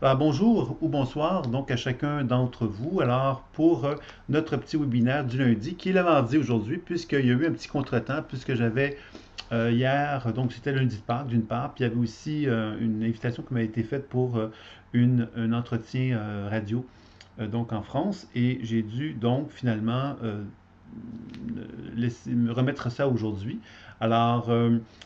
Alors bonjour ou bonsoir donc à chacun d'entre vous. Alors pour notre petit webinaire du lundi, qui est le mardi aujourd'hui, puisqu'il y a eu un petit contretemps, puisque j'avais hier, donc c'était lundi de Pâques d'une part, puis il y avait aussi une invitation qui m'a été faite pour un entretien radio donc en France, et j'ai dû donc finalement me remettre ça aujourd'hui. Alors,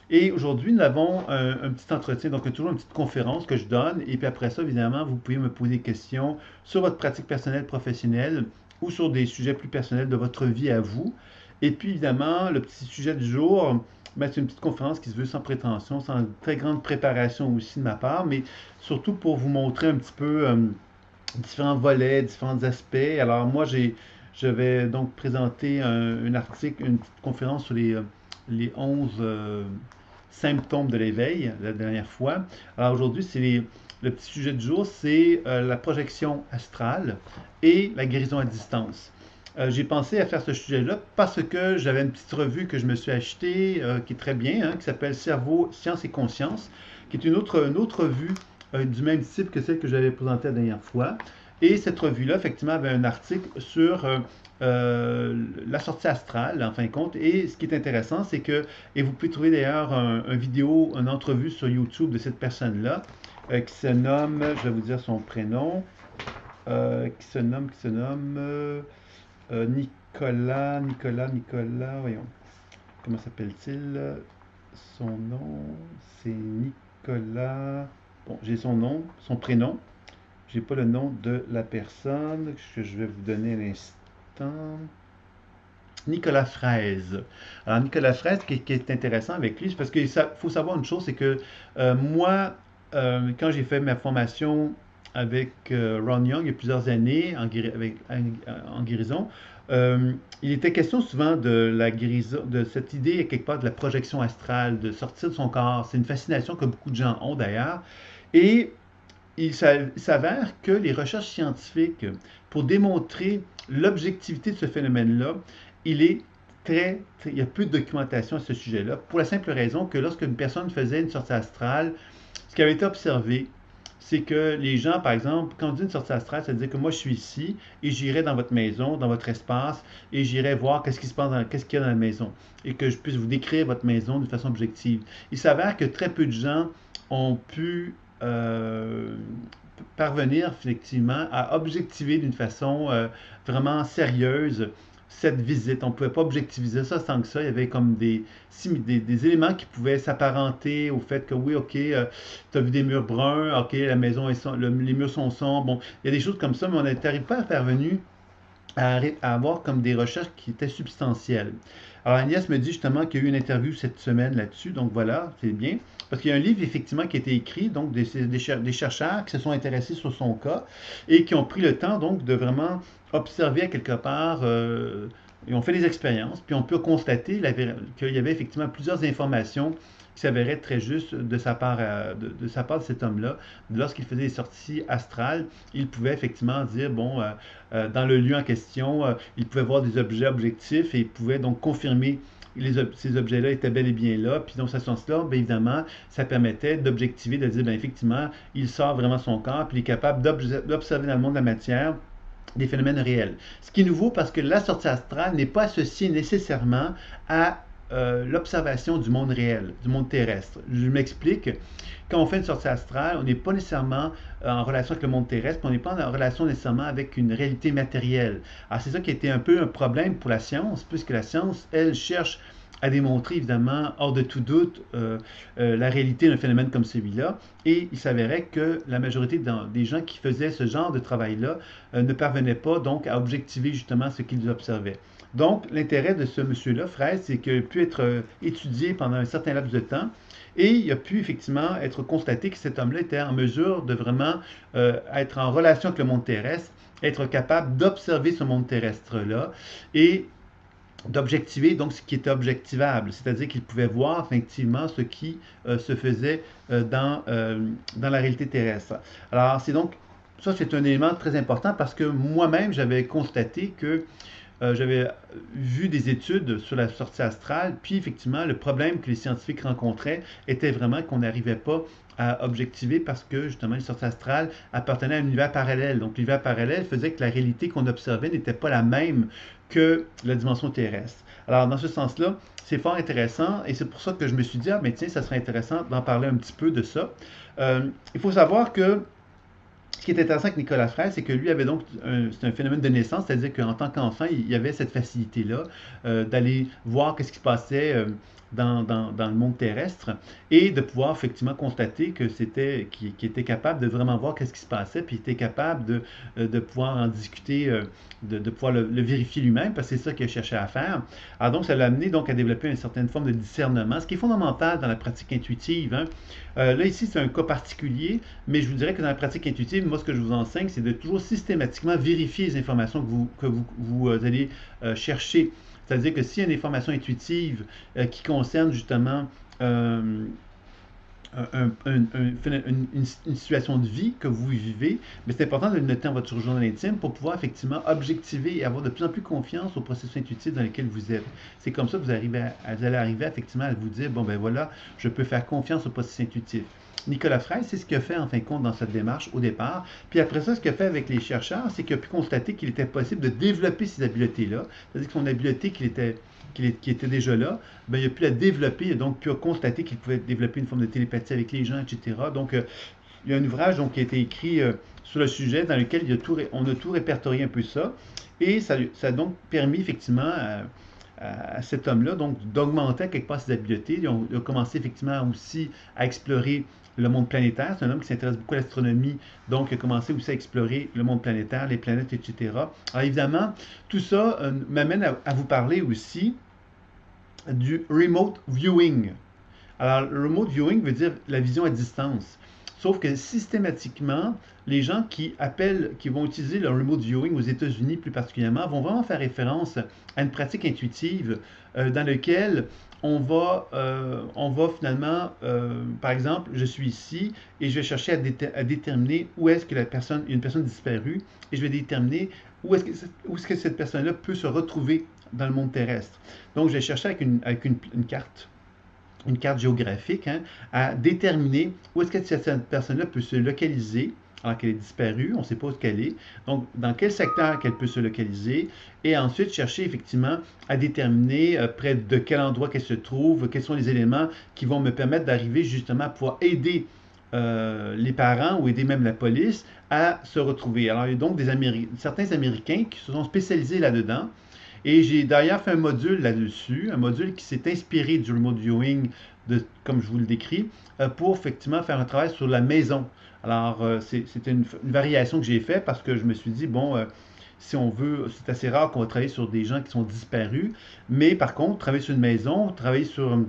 et aujourd'hui, nous avons un petit entretien, donc toujours une petite conférence que je donne. Et puis après ça, évidemment, vous pouvez me poser des questions sur votre pratique personnelle, professionnelle ou sur des sujets plus personnels de votre vie à vous. Et puis évidemment, le petit sujet du jour, ben, c'est une petite conférence qui se veut sans prétention, sans très grande préparation aussi de ma part, mais surtout pour vous montrer un petit peu différents volets, différents aspects. Alors moi, je vais donc présenter un article, une petite conférence sur les 11 symptômes de l'éveil la dernière fois. Alors aujourd'hui, le petit sujet du jour, c'est la projection astrale et la guérison à distance. J'ai pensé à faire ce sujet-là parce que j'avais une petite revue que je me suis achetée, qui est très bien, hein, qui s'appelle Cerveau, Science et Conscience, qui est une autre revue du même type que celle que j'avais présentée la dernière fois. Et cette revue-là, effectivement, avait un article sur la sortie astrale, en fin de compte. Et ce qui est intéressant, c'est que, et vous pouvez trouver d'ailleurs un vidéo, une entrevue sur YouTube de cette personne-là, qui se nomme, je vais vous dire son prénom, qui se nomme Nicolas, voyons, comment s'appelle-t-il? Son nom, c'est Nicolas. Bon, j'ai son nom, son prénom. J'ai pas le nom de la personne que je vais vous donner à l'instant. Nicolas Fraise. Alors, Nicolas Fraise, qui est intéressant avec lui, c'est parce qu'il faut savoir une chose, c'est que moi, quand j'ai fait ma formation avec Ron Young il y a plusieurs années en guérison, il était question souvent de la guérison, de cette idée, quelque part, de la projection astrale, de sortir de son corps. C'est une fascination que beaucoup de gens ont d'ailleurs. Et il s'avère que les recherches scientifiques, pour démontrer l'objectivité de ce phénomène-là, il est il y a peu de documentation à ce sujet-là, pour la simple raison que lorsqu'une personne faisait une sortie astrale, ce qui avait été observé, c'est que les gens, par exemple, quand on dit une sortie astrale, ça veut dire que moi je suis ici et j'irai dans votre maison, dans votre espace, et j'irai voir qu'est-ce qui se passe, qu'est-ce qu'il y a dans la maison, et que je puisse vous décrire votre maison de façon objective. Il s'avère que très peu de gens ont pu parvenir effectivement à objectiver d'une façon vraiment sérieuse cette visite. On ne pouvait pas objectiviser ça sans que ça. Il y avait comme des éléments qui pouvaient s'apparenter au fait que oui, ok, tu as vu des murs bruns, ok, la maison est les murs sont sombres. Bon, il y a des choses comme ça, mais on n'arrive pas à parvenu à avoir comme des recherches qui étaient substantielles. Alors Agnès me dit justement qu'il y a eu une interview cette semaine là-dessus, donc voilà, c'est bien. Parce qu'il y a un livre effectivement qui a été écrit, donc des chercheurs qui se sont intéressés sur son cas et qui ont pris le temps donc de vraiment observer à quelque part, et on fait des expériences, puis on peut constater qu'il y avait effectivement plusieurs informations qui s'avéraient très justes de sa part, de sa part de cet homme-là. Lorsqu'il faisait des sorties astrales, il pouvait effectivement dire, bon, dans le lieu en question, il pouvait voir des objets objectifs et il pouvait donc confirmer ces objets-là étaient bel et bien là. Puis dans ce sens-là, bien évidemment, ça permettait d'objectiver, de dire, bien, effectivement, il sort vraiment son corps, puis il est capable d'observer dans le monde de la matière des phénomènes réels. Ce qui est nouveau parce que la sortie astrale n'est pas associée nécessairement à l'observation du monde réel, du monde terrestre. Je m'explique. Quand on fait une sortie astrale, on n'est pas nécessairement en relation avec le monde terrestre, on n'est pas en relation nécessairement avec une réalité matérielle. Alors c'est ça qui a été un peu un problème pour la science, puisque la science, elle, cherche à démontrer évidemment, hors de tout doute, la réalité d'un phénomène comme celui-là. Et il s'avérait que la majorité des gens qui faisaient ce genre de travail-là ne parvenaient pas donc à objectiver justement ce qu'ils observaient. Donc, l'intérêt de ce monsieur-là, Fraisse, c'est qu'il a pu être étudié pendant un certain laps de temps et il a pu effectivement être constaté que cet homme-là était en mesure de vraiment être en relation avec le monde terrestre, être capable d'observer ce monde terrestre-là et d'objectiver donc ce qui était objectivable, c'est-à-dire qu'il pouvait voir effectivement ce qui se faisait dans la réalité terrestre. Alors, c'est donc, ça c'est un élément très important parce que moi-même j'avais constaté que j'avais vu des études sur la sortie astrale, puis effectivement, le problème que les scientifiques rencontraient était vraiment qu'on n'arrivait pas à objectiver parce que justement les sorties astrales appartenaient à un univers parallèle. Donc l'univers parallèle faisait que la réalité qu'on observait n'était pas la même que la dimension terrestre. Alors dans ce sens-là, c'est fort intéressant et c'est pour ça que je me suis dit, ah mais tiens, ça serait intéressant d'en parler un petit peu de ça. Il faut savoir que ce qui est intéressant avec Nicolas Fraisse, c'est que lui avait donc, c'est un phénomène de naissance, c'est-à-dire qu'en tant qu'enfant, il y avait cette facilité-là d'aller voir qu'est-ce qui se passait dans le monde terrestre et de pouvoir effectivement constater que c'était, qu'il était capable de vraiment voir qu'est-ce qui se passait, puis il était capable de pouvoir en discuter, de pouvoir le vérifier lui-même, parce que c'est ça qu'il a cherché à faire. Alors donc, ça l'a amené donc à développer une certaine forme de discernement, ce qui est fondamental dans la pratique intuitive, hein. Là, ici, c'est un cas particulier, mais je vous dirais que dans la pratique intuitive, moi, ce que je vous enseigne, c'est de toujours systématiquement vérifier les informations que vous allez chercher. C'est-à-dire que s'il y a une information intuitive qui concerne justement euh, une situation de vie que vous vivez, mais c'est important de le noter dans votre journal intime pour pouvoir effectivement objectiver et avoir de plus en plus confiance au processus intuitif dans lequel vous êtes. C'est comme ça que vous allez arriver effectivement à vous dire, bon ben voilà, je peux faire confiance au processus intuitif. Nicolas Fraisse, c'est ce qu'il a fait en fin de compte dans cette démarche au départ. Puis après ça, ce qu'il a fait avec les chercheurs, c'est qu'il a pu constater qu'il était possible de développer ces habiletés-là. C'est-à-dire que son habileté qui était déjà là, ben, il a pu la développer et donc pu constater qu'il pouvait développer une forme de télépathie avec les gens, etc. Donc, il y a un ouvrage donc, qui a été écrit sur le sujet dans lequel on a tout répertorié un peu ça. Et ça a donc permis effectivement à cet homme-là donc d'augmenter quelque part ses habiletés. Il a commencé effectivement aussi à explorer le monde planétaire. C'est un homme qui s'intéresse beaucoup à l'astronomie, donc il a commencé aussi à explorer le monde planétaire, les planètes, etc. Alors évidemment, tout ça m'amène à vous parler aussi du remote viewing. Alors, le remote viewing veut dire la vision à distance. Sauf que systématiquement, les gens qui vont utiliser le remote viewing aux États-Unis plus particulièrement, vont vraiment faire référence à une pratique intuitive dans laquelle on va finalement, par exemple, je suis ici et je vais chercher à déterminer où est-ce que une personne disparue et je vais déterminer où est-ce que cette personne-là peut se retrouver dans le monde terrestre. Donc, je vais chercher avec une carte géographique, hein, à déterminer où est-ce que cette personne-là peut se localiser alors qu'elle est disparue, on ne sait pas où qu'elle est, donc dans quel secteur qu'elle peut se localiser, et ensuite chercher effectivement à déterminer près de quel endroit qu'elle se trouve, quels sont les éléments qui vont me permettre d'arriver justement à pouvoir aider les parents ou aider même la police à se retrouver. Alors il y a donc certains Américains qui se sont spécialisés là-dedans, et j'ai d'ailleurs fait un module là-dessus, un module qui s'est inspiré du remote viewing, comme je vous le décris, pour effectivement faire un travail sur la maison. Alors, c'était une variation que j'ai faite parce que je me suis dit, bon, si on veut, c'est assez rare qu'on va travailler sur des gens qui sont disparus, mais par contre, travailler sur une maison, travailler sur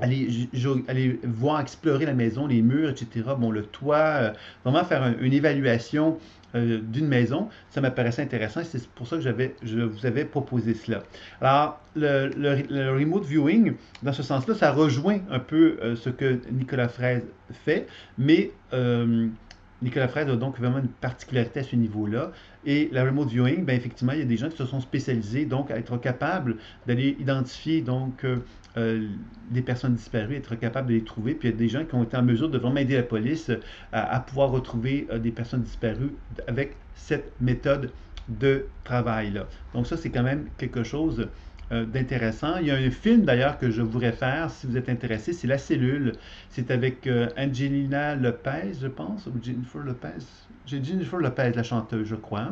aller voir, explorer la maison, les murs, etc., bon, le toit, vraiment faire une évaluation d'une maison, ça m'apparaissait intéressant et c'est pour ça que je vous avais proposé cela. Alors, le remote viewing, dans ce sens-là, ça rejoint un peu ce que Nicolas Fraisse fait, mais Nicolas Fraisse a donc vraiment une particularité à ce niveau-là. Et la remote viewing, ben effectivement, il y a des gens qui se sont spécialisés donc à être capables d'aller identifier donc des personnes disparues, être capables de les trouver. Puis il y a des gens qui ont été en mesure de vraiment aider la police à pouvoir retrouver des personnes disparues avec cette méthode de travail-là. Donc ça, c'est quand même quelque chose d'intéressant. Il y a un film d'ailleurs que je vous réfère si vous êtes intéressé, c'est La Cellule. C'est avec Angelina Lopez, je pense, ou Jennifer Lopez. J'ai Jennifer Lopez, la chanteuse, je crois.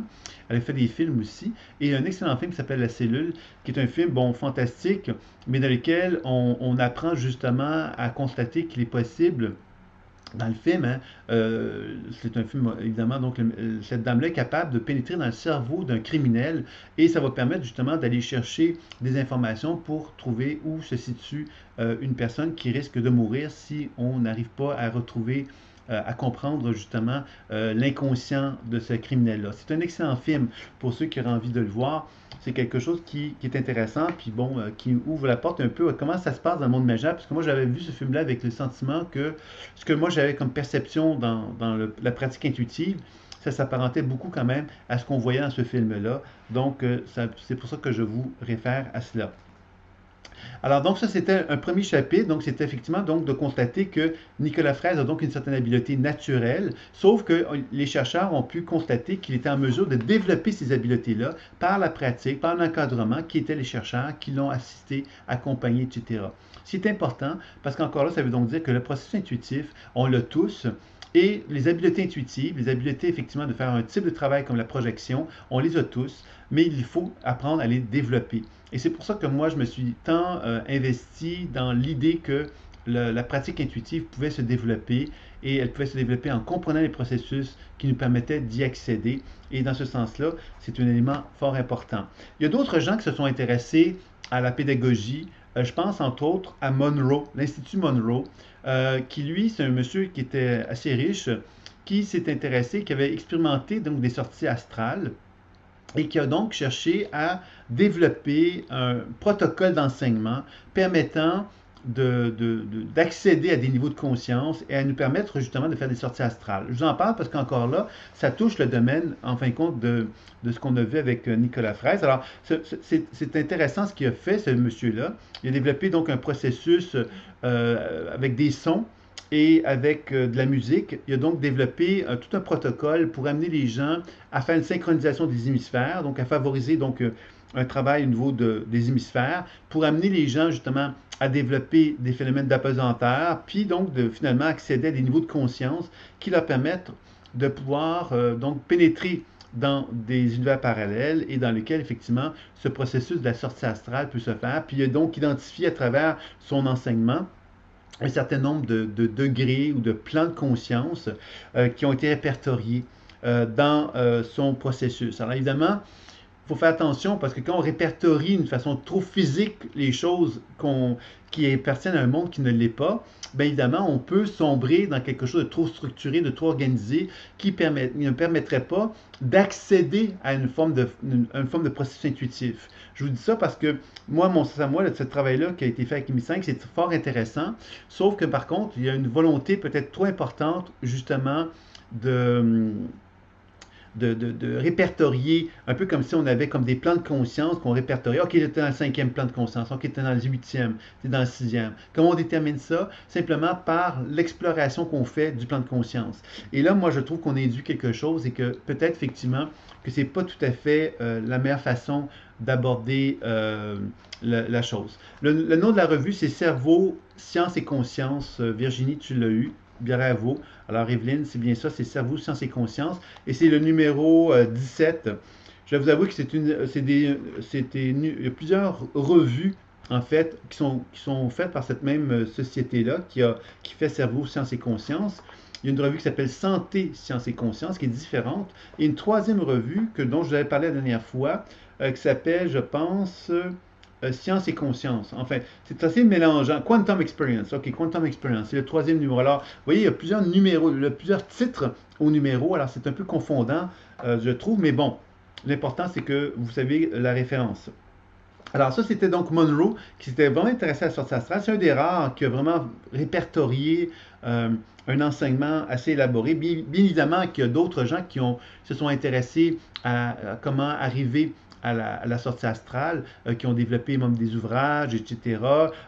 Elle a fait des films aussi. Et un excellent film qui s'appelle La Cellule, qui est un film, bon, fantastique, mais dans lequel on apprend justement à constater qu'il est possible dans le film, hein, c'est un film évidemment, donc cette dame-là est capable de pénétrer dans le cerveau d'un criminel et ça va permettre justement d'aller chercher des informations pour trouver où se situe une personne qui risque de mourir si on n'arrive pas à retrouver, à comprendre justement l'inconscient de ce criminel-là. C'est un excellent film pour ceux qui auraient envie de le voir. C'est quelque chose qui est intéressant, puis bon, qui ouvre la porte un peu à comment ça se passe dans le monde majeur, parce que moi j'avais vu ce film-là avec le sentiment que ce que moi j'avais comme perception dans la pratique intuitive, ça s'apparentait beaucoup quand même à ce qu'on voyait dans ce film-là. Donc, c'est pour ça que je vous réfère à cela. Alors donc ça c'était un premier chapitre, donc c'était effectivement donc de constater que Nicolas Fraisse a donc une certaine habileté naturelle, sauf que les chercheurs ont pu constater qu'il était en mesure de développer ces habiletés-là par la pratique, par l'encadrement qui étaient les chercheurs qui l'ont assisté, accompagné, etc. C'est important parce qu'encore là, ça veut donc dire que le processus intuitif, on l'a tous, et les habiletés intuitives, les habiletés effectivement de faire un type de travail comme la projection, on les a tous, mais il faut apprendre à les développer. Et c'est pour ça que moi, je me suis tant investi dans l'idée que la pratique intuitive pouvait se développer et elle pouvait se développer en comprenant les processus qui nous permettaient d'y accéder. Et dans ce sens-là, c'est un élément fort important. Il y a d'autres gens qui se sont intéressés à la pédagogie. Je pense entre autres à Monroe, l'Institut Monroe, qui lui, c'est un monsieur qui était assez riche, qui s'est intéressé, qui avait expérimenté donc des sorties astrales et qui a donc cherché à développer un protocole d'enseignement permettant d'accéder à des niveaux de conscience et à nous permettre justement de faire des sorties astrales. Je vous en parle parce qu'encore là, ça touche le domaine, en fin de compte, de ce qu'on a vu avec Nicolas Fraisse. Alors, c'est intéressant ce qu'il a fait, ce monsieur-là. Il a développé donc un processus avec des sons et avec de la musique. Il a donc développé tout un protocole pour amener les gens à faire une synchronisation des hémisphères, donc à favoriser donc un travail au niveau des hémisphères, pour amener les gens justement à développer des phénomènes d'apesanteur, puis donc de finalement accéder à des niveaux de conscience qui leur permettent de pouvoir donc pénétrer dans des univers parallèles et dans lesquels effectivement ce processus de la sortie astrale peut se faire. Puis il a donc identifié à travers son enseignement un certain nombre de degrés ou de plans de conscience qui ont été répertoriés dans son processus. Alors évidemment, il faut faire attention parce que quand on répertorie d'une façon trop physique les choses qui appartiennent à un monde qui ne l'est pas, bien évidemment, on peut sombrer dans quelque chose de trop structuré, de trop organisé, qui ne permettrait pas d'accéder à une forme de processus intuitif. Je vous dis ça parce que moi, ce travail-là qui a été fait avec Mi5, c'est fort intéressant, sauf que par contre, il y a une volonté peut-être trop importante, justement, de répertorier, un peu comme si on avait comme des plans de conscience qu'on répertoriait. OK, j'étais dans le 5e plan de conscience. OK, j'étais dans le 8e, j'étais dans le 6e. Comment on détermine ça? Simplement par l'exploration qu'on fait du plan de conscience. Et là, moi, je trouve qu'on induit quelque chose et que peut-être effectivement que c'est pas tout à fait la meilleure façon d'aborder la chose. Le nom de la revue, c'est Cerveau, Science et Conscience. Virginie, tu l'as eu. Bravo. Alors, Evelyne, c'est bien ça, c'est Cerveau, Science et Conscience. Et c'est le numéro 17. Je vais vous avouer que il y a plusieurs revues, en fait, qui sont faites par cette même société-là, qui fait Cerveau, Science et Conscience. Il y a une revue qui s'appelle Santé, Science et Conscience, qui est différente. Et une troisième revue, dont je vous avais parlé la dernière fois, qui s'appelle, je pense, Science et conscience. Enfin, c'est assez mélangeant. Quantum Experience. OK, Quantum Experience. C'est le troisième numéro. Alors, vous voyez, il y a plusieurs numéros, il y a plusieurs titres au numéro. Alors, c'est un peu confondant, je trouve. Mais bon, l'important, c'est que vous savez la référence. Alors, ça, c'était donc Monroe, qui s'était vraiment intéressé à la sortie astrale. C'est un des rares qui a vraiment répertorié un enseignement assez élaboré. Bien évidemment qu'il y a d'autres gens qui se sont intéressés à comment arriver à la sortie astrale, qui ont développé même des ouvrages, etc.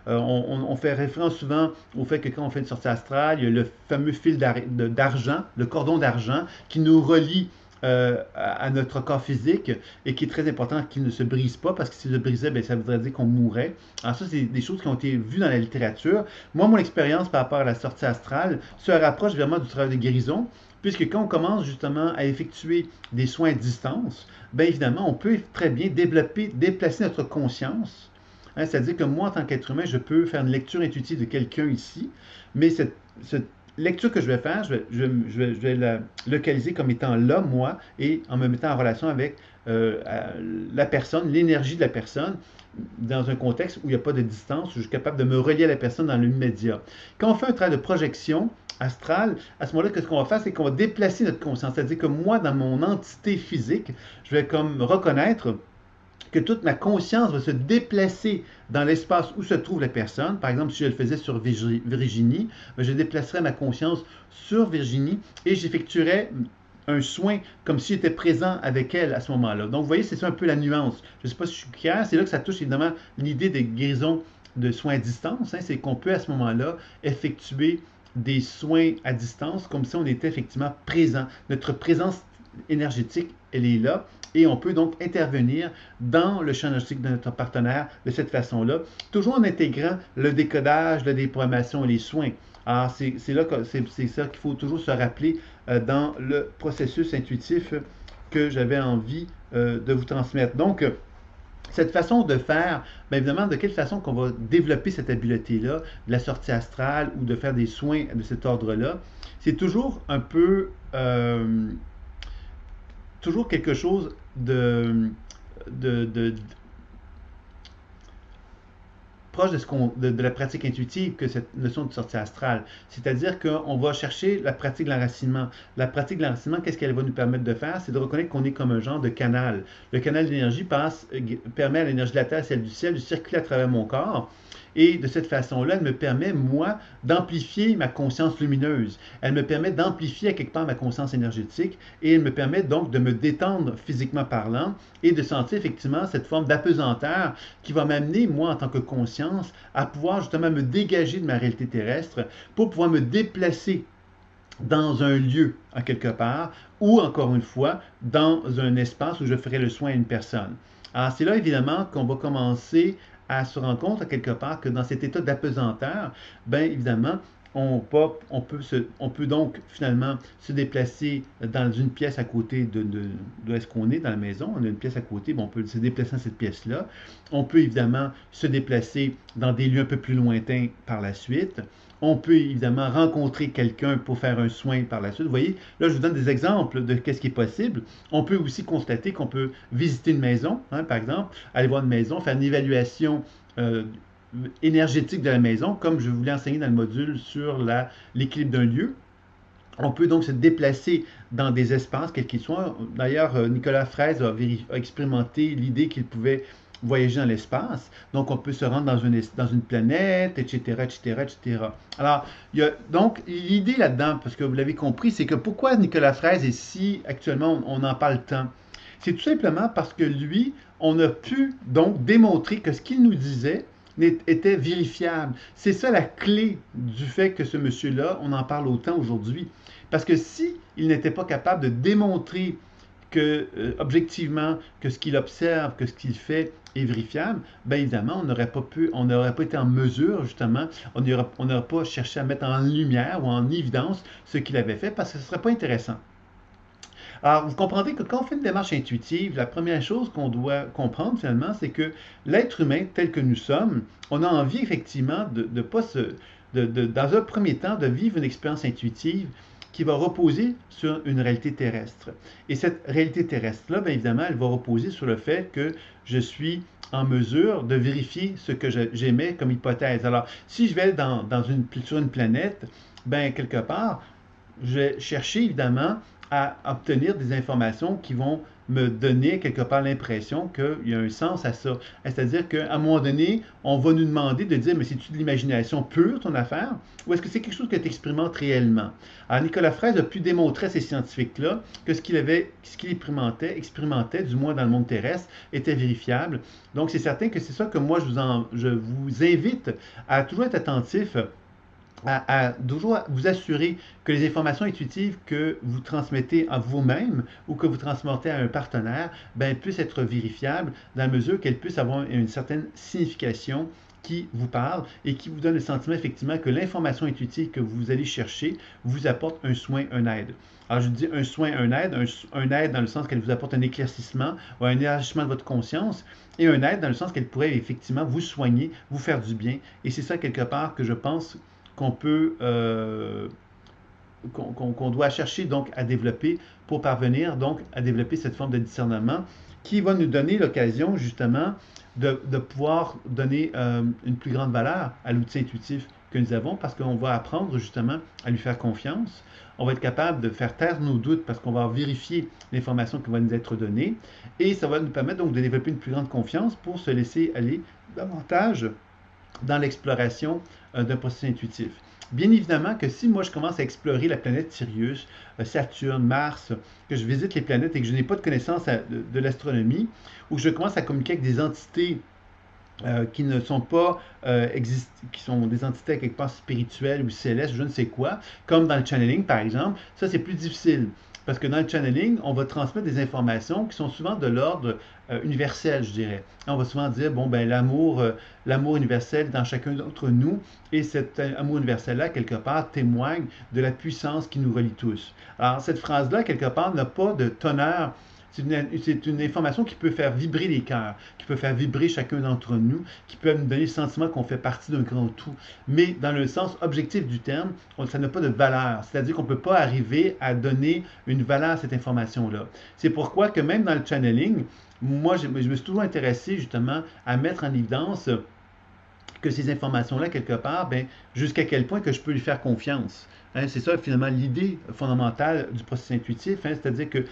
On fait référence souvent au fait que quand on fait une sortie astrale, il y a le fameux fil d'argent, le cordon d'argent, qui nous relie à notre corps physique et qui est très important qu'il ne se brise pas parce que s'il se brisait, bien, ça voudrait dire qu'on mourrait. Alors ça, c'est des choses qui ont été vues dans la littérature. Moi, mon expérience par rapport à la sortie astrale se rapproche vraiment du travail de guérison, puisque quand on commence justement à effectuer des soins à distance, bien évidemment, on peut très bien déplacer notre conscience. Hein, c'est-à-dire que moi, en tant qu'être humain, je peux faire une lecture intuitive de quelqu'un ici, mais cette lecture que je vais faire, je vais la localiser comme étant là, moi, et en me mettant en relation avec la personne, l'énergie de la personne, dans un contexte où il n'y a pas de distance, où je suis capable de me relier à la personne dans l'immédiat. Quand on fait un travail de projection astrale, à ce moment-là, ce qu'on va faire, c'est qu'on va déplacer notre conscience. C'est-à-dire que moi, dans mon entité physique, je vais comme reconnaître que toute ma conscience va se déplacer dans l'espace où se trouve la personne. Par exemple, si je le faisais sur Virginie, je déplacerais ma conscience sur Virginie et j'effectuerais un soin comme si j'étais présent avec elle à ce moment-là. Donc, vous voyez, c'est ça un peu la nuance. Je ne sais pas si je suis clair. C'est là que ça touche évidemment l'idée de guérison de soins à distance. Hein. C'est qu'on peut à ce moment-là effectuer des soins à distance comme si on était effectivement présent. Notre présence énergétique, elle est là. Et on peut donc intervenir dans le champ énergétique de notre partenaire de cette façon-là, toujours en intégrant le décodage, la déprogrammation et les soins. Alors, c'est ça qu'il faut toujours se rappeler dans le processus intuitif que j'avais envie de vous transmettre. Donc, cette façon de faire, bien évidemment, de quelle façon qu'on va développer cette habileté-là, de la sortie astrale ou de faire des soins de cet ordre-là, c'est toujours un peu, toujours quelque chose de proche de, de la pratique intuitive que cette notion de sortie astrale. C'est-à-dire qu'on va chercher la pratique de l'enracinement. La pratique de l'enracinement, qu'est-ce qu'elle va nous permettre de faire? C'est de reconnaître qu'on est comme un genre de canal. Le canal d'énergie permet à l'énergie de la Terre, celle du ciel, de circuler à travers mon corps. Et de cette façon-là, elle me permet, moi, d'amplifier ma conscience lumineuse. Elle me permet d'amplifier à quelque part ma conscience énergétique et elle me permet donc de me détendre physiquement parlant et de sentir effectivement cette forme d'apesanteur qui va m'amener, moi, en tant que conscience, à pouvoir justement me dégager de ma réalité terrestre pour pouvoir me déplacer dans un lieu, en quelque part, ou encore une fois, dans un espace où je ferai le soin à une personne. Alors, c'est là, évidemment, qu'on va commencer à se rendre compte, à quelque part, que dans cet état d'apesanteur, bien évidemment, on peut donc finalement se déplacer dans une pièce à côté de est-ce qu'on est dans la maison. On a une pièce à côté, bon, on peut se déplacer dans cette pièce-là. On peut évidemment se déplacer dans des lieux un peu plus lointains par la suite. On peut évidemment rencontrer quelqu'un pour faire un soin par la suite. Vous voyez, là, je vous donne des exemples de ce qui est possible. On peut aussi constater qu'on peut visiter une maison, hein, par exemple, aller voir une maison, faire une évaluation énergétique de la maison, comme je vous l'ai enseigné dans le module sur l'équilibre d'un lieu. On peut donc se déplacer dans des espaces, quels qu'ils soient. D'ailleurs, Nicolas Fraisse a expérimenté l'idée qu'il pouvait voyager dans l'espace. Donc, on peut se rendre dans une planète, etc., etc., etc. Alors, il y a donc l'idée là-dedans, parce que vous l'avez compris, c'est que pourquoi Nicolas Fraisse est si, actuellement, on en parle tant? C'est tout simplement parce que lui, on a pu donc démontrer que ce qu'il nous disait était vérifiable. C'est ça la clé du fait que ce monsieur-là, on en parle autant aujourd'hui. Parce que si il n'était pas capable de démontrer que, objectivement, que ce qu'il observe, que ce qu'il fait est vérifiable, bien évidemment, on n'aurait pas été en mesure, justement, on n'aurait pas cherché à mettre en lumière ou en évidence ce qu'il avait fait parce que ce ne serait pas intéressant. Alors, vous comprendrez que quand on fait une démarche intuitive, la première chose qu'on doit comprendre finalement, c'est que l'être humain tel que nous sommes, on a envie effectivement de pas dans un premier temps, de vivre une expérience intuitive qui va reposer sur une réalité terrestre. Et cette réalité terrestre-là, bien évidemment, elle va reposer sur le fait que je suis en mesure de vérifier ce que j'émets comme hypothèse. Alors, si je vais sur une planète, ben quelque part, je vais chercher évidemment à obtenir des informations qui vont me donner quelque part l'impression qu'il y a un sens à ça. C'est-à-dire qu'à un moment donné, on va nous demander de dire, mais c'est-tu de l'imagination pure ton affaire, ou est-ce que c'est quelque chose que tu expérimentes réellement? Alors Nicolas Fraisse a pu démontrer à ces scientifiques-là que ce qu'il expérimentait, du moins dans le monde terrestre, était vérifiable. Donc c'est certain que c'est ça que moi je vous invite à toujours être attentif à toujours vous assurer que les informations intuitives que vous transmettez à vous-même ou que vous transmettez à un partenaire ben, puissent être vérifiables dans la mesure qu'elles puissent avoir une certaine signification qui vous parle et qui vous donne le sentiment effectivement que l'information intuitive que vous allez chercher vous apporte un soin, un aide. Alors je dis un soin, un aide dans le sens qu'elle vous apporte un éclaircissement ou un élargissement de votre conscience et un aide dans le sens qu'elle pourrait effectivement vous soigner, vous faire du bien. Et c'est ça quelque part que je pense qu'on peut qu'on doit chercher donc à développer pour parvenir donc à développer cette forme de discernement qui va nous donner l'occasion justement de pouvoir donner une plus grande valeur à l'outil intuitif que nous avons parce qu'on va apprendre justement à lui faire confiance. On va être capable de faire taire nos doutes parce qu'on va vérifier l'information qui va nous être donnée et ça va nous permettre donc de développer une plus grande confiance pour se laisser aller davantage dans l'exploration d'un processus intuitif. Bien évidemment que si moi je commence à explorer la planète Sirius, Saturne, Mars, que je visite les planètes et que je n'ai pas de connaissance de l'astronomie, ou que je commence à communiquer avec des entités qui ne sont pas qui sont des entités quelque part spirituelles ou célestes, je ne sais quoi, comme dans le channeling par exemple, ça c'est plus difficile. Parce que dans le channeling, on va transmettre des informations qui sont souvent de l'ordre universel, je dirais. On va souvent dire, bon, ben l'amour universel est dans chacun d'entre nous, et cet amour universel-là, quelque part, témoigne de la puissance qui nous relie tous. Alors, cette phrase-là, quelque part, n'a pas de teneur. C'est une information qui peut faire vibrer les cœurs, qui peut faire vibrer chacun d'entre nous, qui peut nous donner le sentiment qu'on fait partie d'un grand tout. Mais dans le sens objectif du terme, ça n'a pas de valeur. C'est-à-dire qu'on ne peut pas arriver à donner une valeur à cette information-là. C'est pourquoi que même dans le channeling, moi, je me suis toujours intéressé justement à mettre en évidence que ces informations-là, quelque part, ben, jusqu'à quel point que je peux lui faire confiance. Hein, c'est ça, finalement, l'idée fondamentale du processus intuitif. Hein, c'est-à-dire que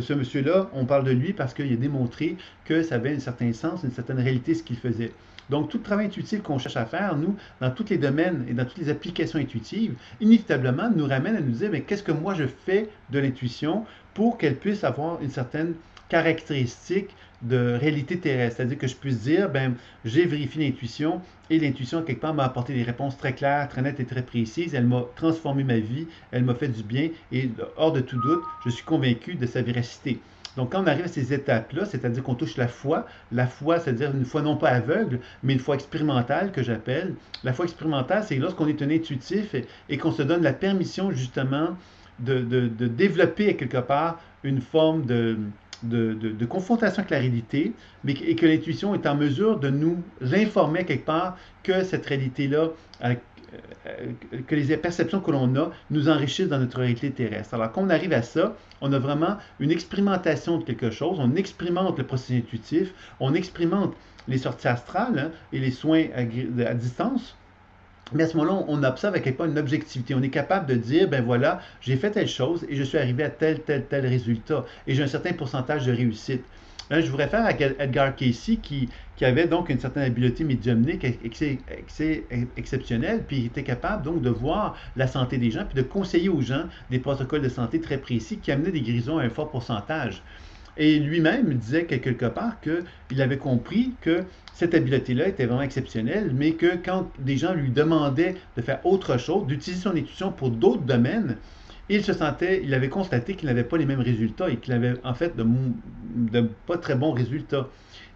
ce monsieur-là, on parle de lui parce qu'il a démontré que ça avait un certain sens, une certaine réalité, ce qu'il faisait. Donc, tout le travail intuitif qu'on cherche à faire, nous, dans tous les domaines et dans toutes les applications intuitives, inévitablement nous ramène à nous dire, mais qu'est-ce que moi je fais de l'intuition pour qu'elle puisse avoir une certaine caractéristique de réalité terrestre. C'est-à-dire que je puisse dire, ben, j'ai vérifié l'intuition et l'intuition, quelque part, m'a apporté des réponses très claires, très nettes et très précises. Elle m'a transformé ma vie, elle m'a fait du bien et hors de tout doute, je suis convaincu de sa véracité. Donc, quand on arrive à ces étapes-là, c'est-à-dire qu'on touche la foi, c'est-à-dire une foi non pas aveugle, mais une foi expérimentale que j'appelle. La foi expérimentale, c'est lorsqu'on est un intuitif et qu'on se donne la permission, justement, de développer quelque part une forme de confrontation avec la réalité, et que l'intuition est en mesure de nous informer quelque part que cette réalité-là, que les perceptions que l'on a nous enrichissent dans notre réalité terrestre. Alors, quand on arrive à ça, on a vraiment une expérimentation de quelque chose, on expérimente le processus intuitif, on expérimente les sorties astrales, hein, et les soins à distance. Mais à ce moment-là, on observe à quel point une objectivité. On est capable de dire, ben voilà, j'ai fait telle chose et je suis arrivé à tel résultat. Et j'ai un certain pourcentage de réussite. Là, je vous réfère à Edgar Cayce qui avait donc une certaine habileté médiumnique exceptionnelle, puis il était capable donc de voir la santé des gens, puis de conseiller aux gens des protocoles de santé très précis qui amenaient des guérisons à un fort pourcentage. Et lui-même disait quelque part qu'il avait compris que cette habileté-là était vraiment exceptionnelle, mais que quand des gens lui demandaient de faire autre chose, d'utiliser son intuition pour d'autres domaines, il avait constaté qu'il n'avait pas les mêmes résultats et qu'il avait en fait de pas très bons résultats.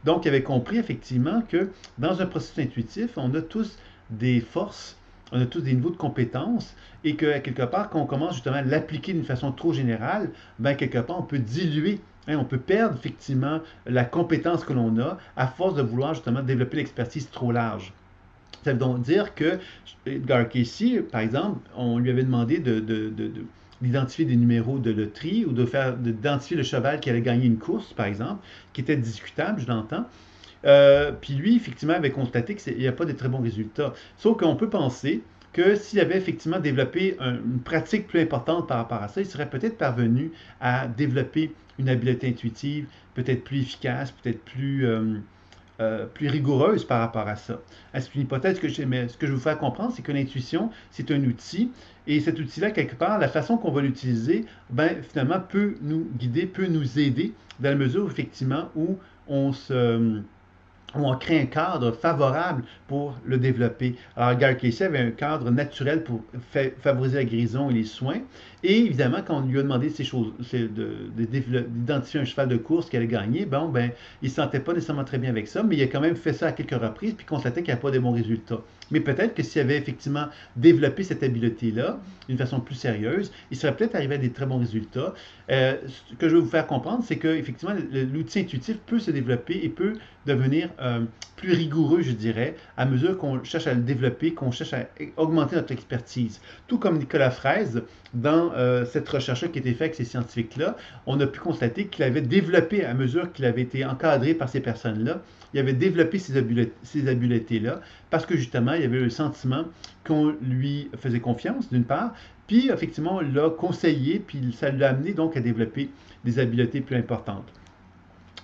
Donc, il avait compris effectivement que dans un processus intuitif, on a tous des forces, on a tous des niveaux de compétences et que quelque part, quand on commence justement à l'appliquer d'une façon trop générale, ben quelque part, on peut diluer. Hein, on peut perdre effectivement la compétence que l'on a à force de vouloir justement développer l'expertise trop large. Ça veut donc dire que Edgar Cayce, par exemple, on lui avait demandé d'identifier des numéros de loterie ou d'identifier le cheval qui allait gagner une course, par exemple, qui était discutable, je l'entends. Puis lui, effectivement, avait constaté qu'il n'y a pas de très bons résultats. Sauf qu'on peut penser que s'il avait effectivement développé une pratique plus importante par rapport à ça, il serait peut-être parvenu à développer une habileté intuitive, peut-être plus efficace, peut-être plus rigoureuse par rapport à ça. C'est une hypothèse que j'ai, mais ce que je veux vous faire comprendre, c'est que l'intuition, c'est un outil, et cet outil-là, quelque part, la façon qu'on va l'utiliser, ben, finalement, peut nous guider, peut nous aider, dans la mesure, effectivement, où on crée un cadre favorable pour le développer. Alors, Edgar Cayce avait un cadre naturel pour favoriser la guérison et les soins. Et évidemment, quand on lui a demandé ces choses, d'identifier un cheval de course qu'il allait gagner, bon, ben, il ne se sentait pas nécessairement très bien avec ça, mais il a quand même fait ça à quelques reprises, puis constatait qu'il n'y a pas de bons résultats. Mais peut-être que s'il avait effectivement développé cette habileté-là d'une façon plus sérieuse, il serait peut-être arrivé à des très bons résultats. Ce que je veux vous faire comprendre, c'est qu'effectivement, l'outil intuitif peut se développer et peut devenir plus rigoureux, je dirais, à mesure qu'on cherche à le développer, qu'on cherche à augmenter notre expertise. Tout comme Nicolas Fraise, dans cette recherche-là qui a été faite avec ces scientifiques-là, on a pu constater qu'il avait développé, à mesure qu'il avait été encadré par ces personnes-là, il avait développé ces habiletés-là, parce que justement, il avait le sentiment qu'on lui faisait confiance, d'une part, puis effectivement, on l'a conseillé, puis ça l'a amené donc à développer des habiletés plus importantes.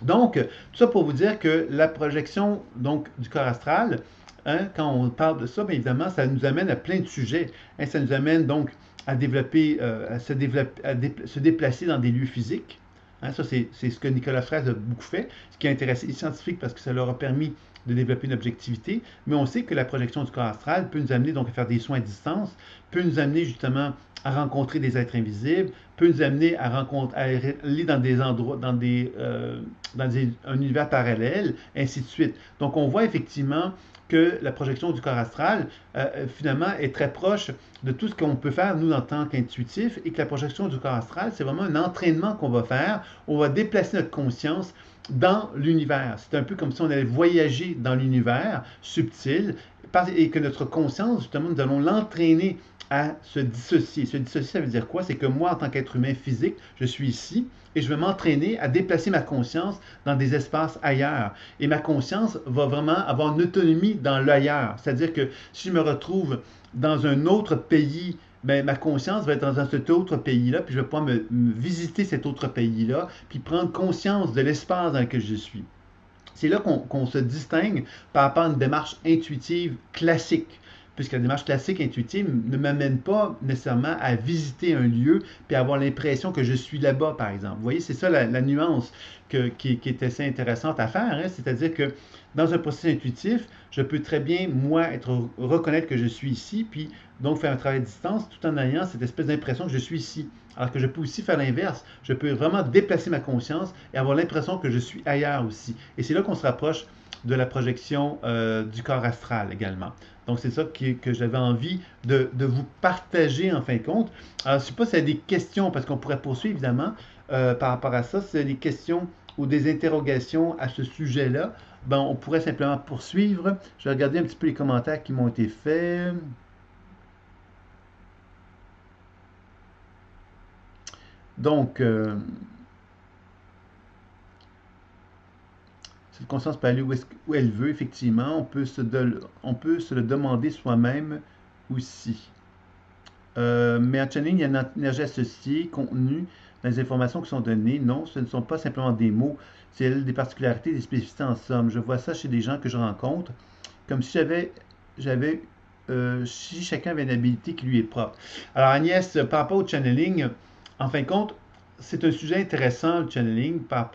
Donc, tout ça pour vous dire que la projection donc, du corps astral hein, quand on parle de ça, bien évidemment, ça nous amène à plein de sujets. Hein, ça nous amène donc à développer, se déplacer dans des lieux physiques. Hein, ça, c'est ce que Nicolas Fraisse a beaucoup fait, ce qui a intéressé les scientifiques parce que ça leur a permis de développer une objectivité. Mais on sait que la projection du corps astral peut nous amener donc à faire des soins à distance, peut nous amener justement à rencontrer des êtres invisibles, peut nous amener à aller dans des endroits, un univers parallèle, ainsi de suite. Donc on voit effectivement que la projection du corps astral, finalement, est très proche de tout ce qu'on peut faire, nous, en tant qu'intuitifs, et que la projection du corps astral, c'est vraiment un entraînement qu'on va faire. On va déplacer notre conscience dans l'univers. C'est un peu comme si on allait voyager dans l'univers subtil, et que notre conscience, justement, nous allons l'entraîner à se dissocier. Se dissocier, ça veut dire quoi? C'est que moi, en tant qu'être humain physique, je suis ici et je vais m'entraîner à déplacer ma conscience dans des espaces ailleurs. Et ma conscience va vraiment avoir une autonomie dans l'ailleurs. C'est-à-dire que si je me retrouve dans un autre pays, ben, ma conscience va être dans cet autre pays-là, puis je vais pouvoir me visiter cet autre pays-là, puis prendre conscience de l'espace dans lequel je suis. C'est là qu'on se distingue par rapport à une démarche intuitive classique, puisque la démarche classique intuitive ne m'amène pas nécessairement à visiter un lieu puis avoir l'impression que je suis là-bas, par exemple. Vous voyez, c'est ça la nuance qui est assez intéressante à faire, hein? C'est-à-dire que dans un processus intuitif, je peux très bien, moi, reconnaître que je suis ici, puis donc faire un travail à distance tout en ayant cette espèce d'impression que je suis ici. Alors que je peux aussi faire l'inverse. Je peux vraiment déplacer ma conscience et avoir l'impression que je suis ailleurs aussi. Et c'est là qu'on se rapproche de la projection du corps astral également. Donc c'est ça que j'avais envie de vous partager en fin de compte. Alors je ne sais pas s'il y a des questions, parce qu'on pourrait poursuivre évidemment par rapport à ça. Si y a des questions ou des interrogations à ce sujet-là, ben, on pourrait simplement poursuivre. Je vais regarder un petit peu les commentaires qui m'ont été faits. Donc, cette conscience peut aller où elle veut, effectivement. On peut se le demander soi-même aussi. Mais en channeling, il y a une énergie associée, contenue dans les informations qui sont données. Non, ce ne sont pas simplement des mots, c'est des particularités, des spécificités en somme. Je vois ça chez des gens que je rencontre, comme si si chacun avait une habilité qui lui est propre. Alors Agnès, par rapport au channeling, en fin de compte, c'est un sujet intéressant, le channeling, par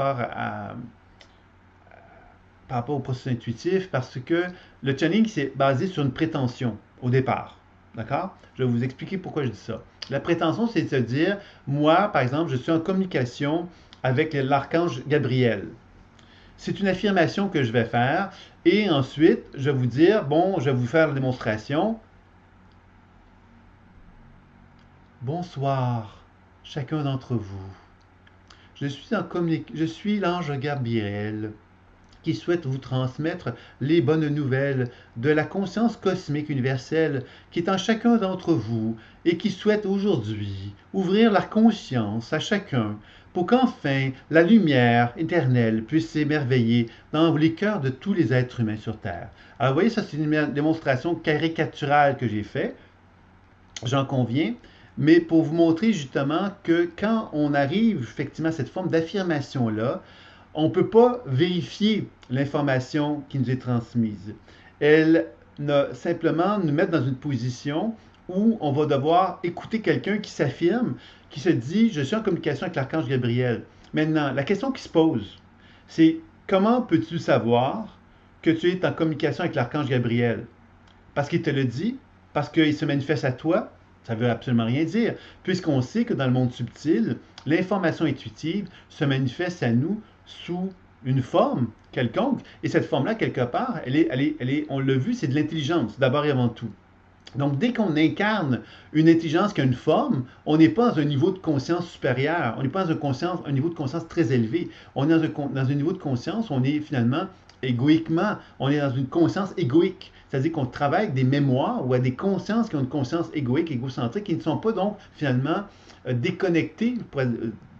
rapport au processus intuitif, parce que le channeling, c'est basé sur une prétention au départ. D'accord? Je vais vous expliquer pourquoi je dis ça. La prétention, c'est de se dire, moi, par exemple, je suis en communication avec l'archange Gabriel. C'est une affirmation que je vais faire, et ensuite, je vais vous dire, bon, je vais vous faire la démonstration. Bonsoir, chacun d'entre vous. Je suis l'ange Gabriel qui souhaite vous transmettre les bonnes nouvelles de la conscience cosmique universelle qui est en chacun d'entre vous et qui souhaite aujourd'hui ouvrir la conscience à chacun pour qu'enfin la lumière éternelle puisse s'émerveiller dans les cœurs de tous les êtres humains sur Terre. Alors vous voyez, ça c'est une démonstration caricaturale que j'ai faite, j'en conviens, mais pour vous montrer justement que quand on arrive effectivement à cette forme d'affirmation-là, on ne peut pas vérifier l'information qui nous est transmise. Elle ne simplement nous mettre dans une position où on va devoir écouter quelqu'un qui s'affirme, qui se dit « Je suis en communication avec l'archange Gabriel ». Maintenant, la question qui se pose, c'est comment peux-tu savoir que tu es en communication avec l'archange Gabriel? Parce qu'il te le dit? Parce qu'il se manifeste à toi? Ça ne veut absolument rien dire, puisqu'on sait que dans le monde subtil, l'information intuitive se manifeste à nous sous une forme quelconque, et cette forme-là, quelque part, on l'a vu, c'est de l'intelligence, d'abord et avant tout. Donc, dès qu'on incarne une intelligence qui a une forme, on n'est pas dans un niveau de conscience supérieur, on n'est pas dans un niveau de conscience très élevé, on est dans un niveau de conscience où on est finalement égoïquement, on est dans une conscience égoïque, c'est-à-dire qu'on travaille avec des mémoires ou à des consciences qui ont une conscience égoïque, égocentrique, qui ne sont pas donc finalement déconnectées,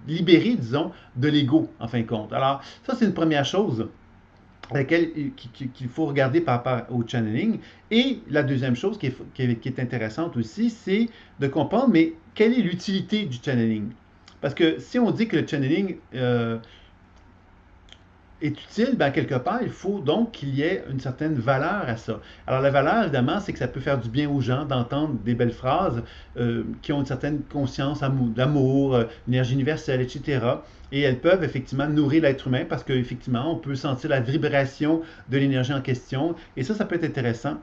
libérées, disons, de l'ego, en fin de compte. Alors, ça, c'est une première chose qu'il faut regarder par rapport au channeling. Et la deuxième chose qui est intéressante aussi, c'est de comprendre, mais quelle est l'utilité du channeling? Parce que si on dit que le channeling est utile, ben, quelque part, il faut donc qu'il y ait une certaine valeur à ça. Alors la valeur, évidemment, c'est que ça peut faire du bien aux gens d'entendre des belles phrases qui ont une certaine conscience d'amour, énergie universelle, etc. Et elles peuvent effectivement nourrir l'être humain parce qu'effectivement, on peut sentir la vibration de l'énergie en question. Et ça peut être intéressant.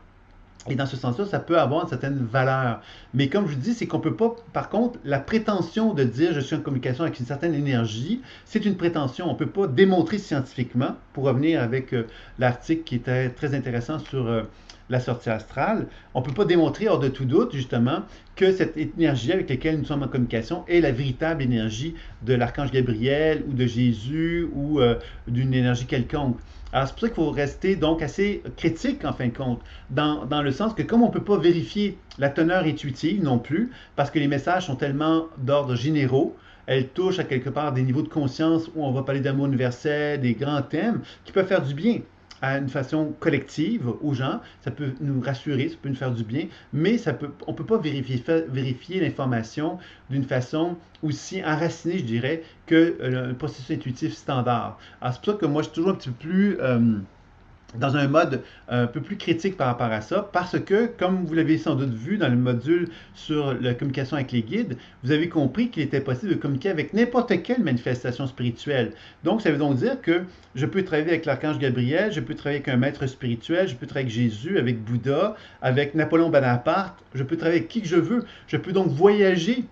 Et dans ce sens-là, ça peut avoir une certaine valeur. Mais comme je vous dis, c'est qu'on ne peut pas, par contre, la prétention de dire je suis en communication avec une certaine énergie, c'est une prétention. On ne peut pas démontrer scientifiquement, pour revenir avec l'article qui était très intéressant sur la sortie astrale, on ne peut pas démontrer hors de tout doute, justement, que cette énergie avec laquelle nous sommes en communication est la véritable énergie de l'archange Gabriel ou de Jésus ou d'une énergie quelconque. Alors, c'est pour ça qu'il faut rester donc assez critique, en fin de compte, dans le sens que comme on ne peut pas vérifier la teneur intuitive non plus, parce que les messages sont tellement d'ordre généraux, elles touchent à quelque part des niveaux de conscience où on va parler d'amour universel, des grands thèmes qui peuvent faire du bien à une façon collective aux gens, ça peut nous rassurer, ça peut nous faire du bien, mais on ne peut pas vérifier l'information d'une façon aussi enracinée, je dirais, que le processus intuitif standard. Alors c'est pour ça que moi, je suis toujours un petit peu plus dans un mode un peu plus critique par rapport à ça, parce que, comme vous l'avez sans doute vu dans le module sur la communication avec les guides, vous avez compris qu'il était possible de communiquer avec n'importe quelle manifestation spirituelle. Donc, ça veut donc dire que je peux travailler avec l'archange Gabriel, je peux travailler avec un maître spirituel, je peux travailler avec Jésus, avec Bouddha, avec Napoléon Bonaparte, je peux travailler avec qui que je veux. Je peux donc voyager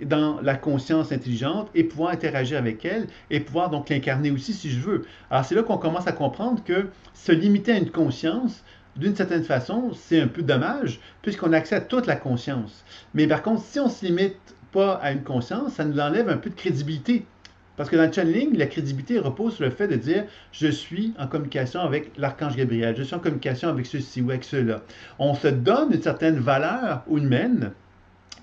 dans la conscience intelligente et pouvoir interagir avec elle et pouvoir donc l'incarner aussi si je veux. Alors c'est là qu'on commence à comprendre que se limiter à une conscience, d'une certaine façon, c'est un peu dommage puisqu'on a accès à toute la conscience. Mais par contre, si on ne se limite pas à une conscience, ça nous enlève un peu de crédibilité. Parce que dans le channeling, la crédibilité repose sur le fait de dire je suis en communication avec l'archange Gabriel, je suis en communication avec ceci ou avec cela. On se donne une certaine valeur humaine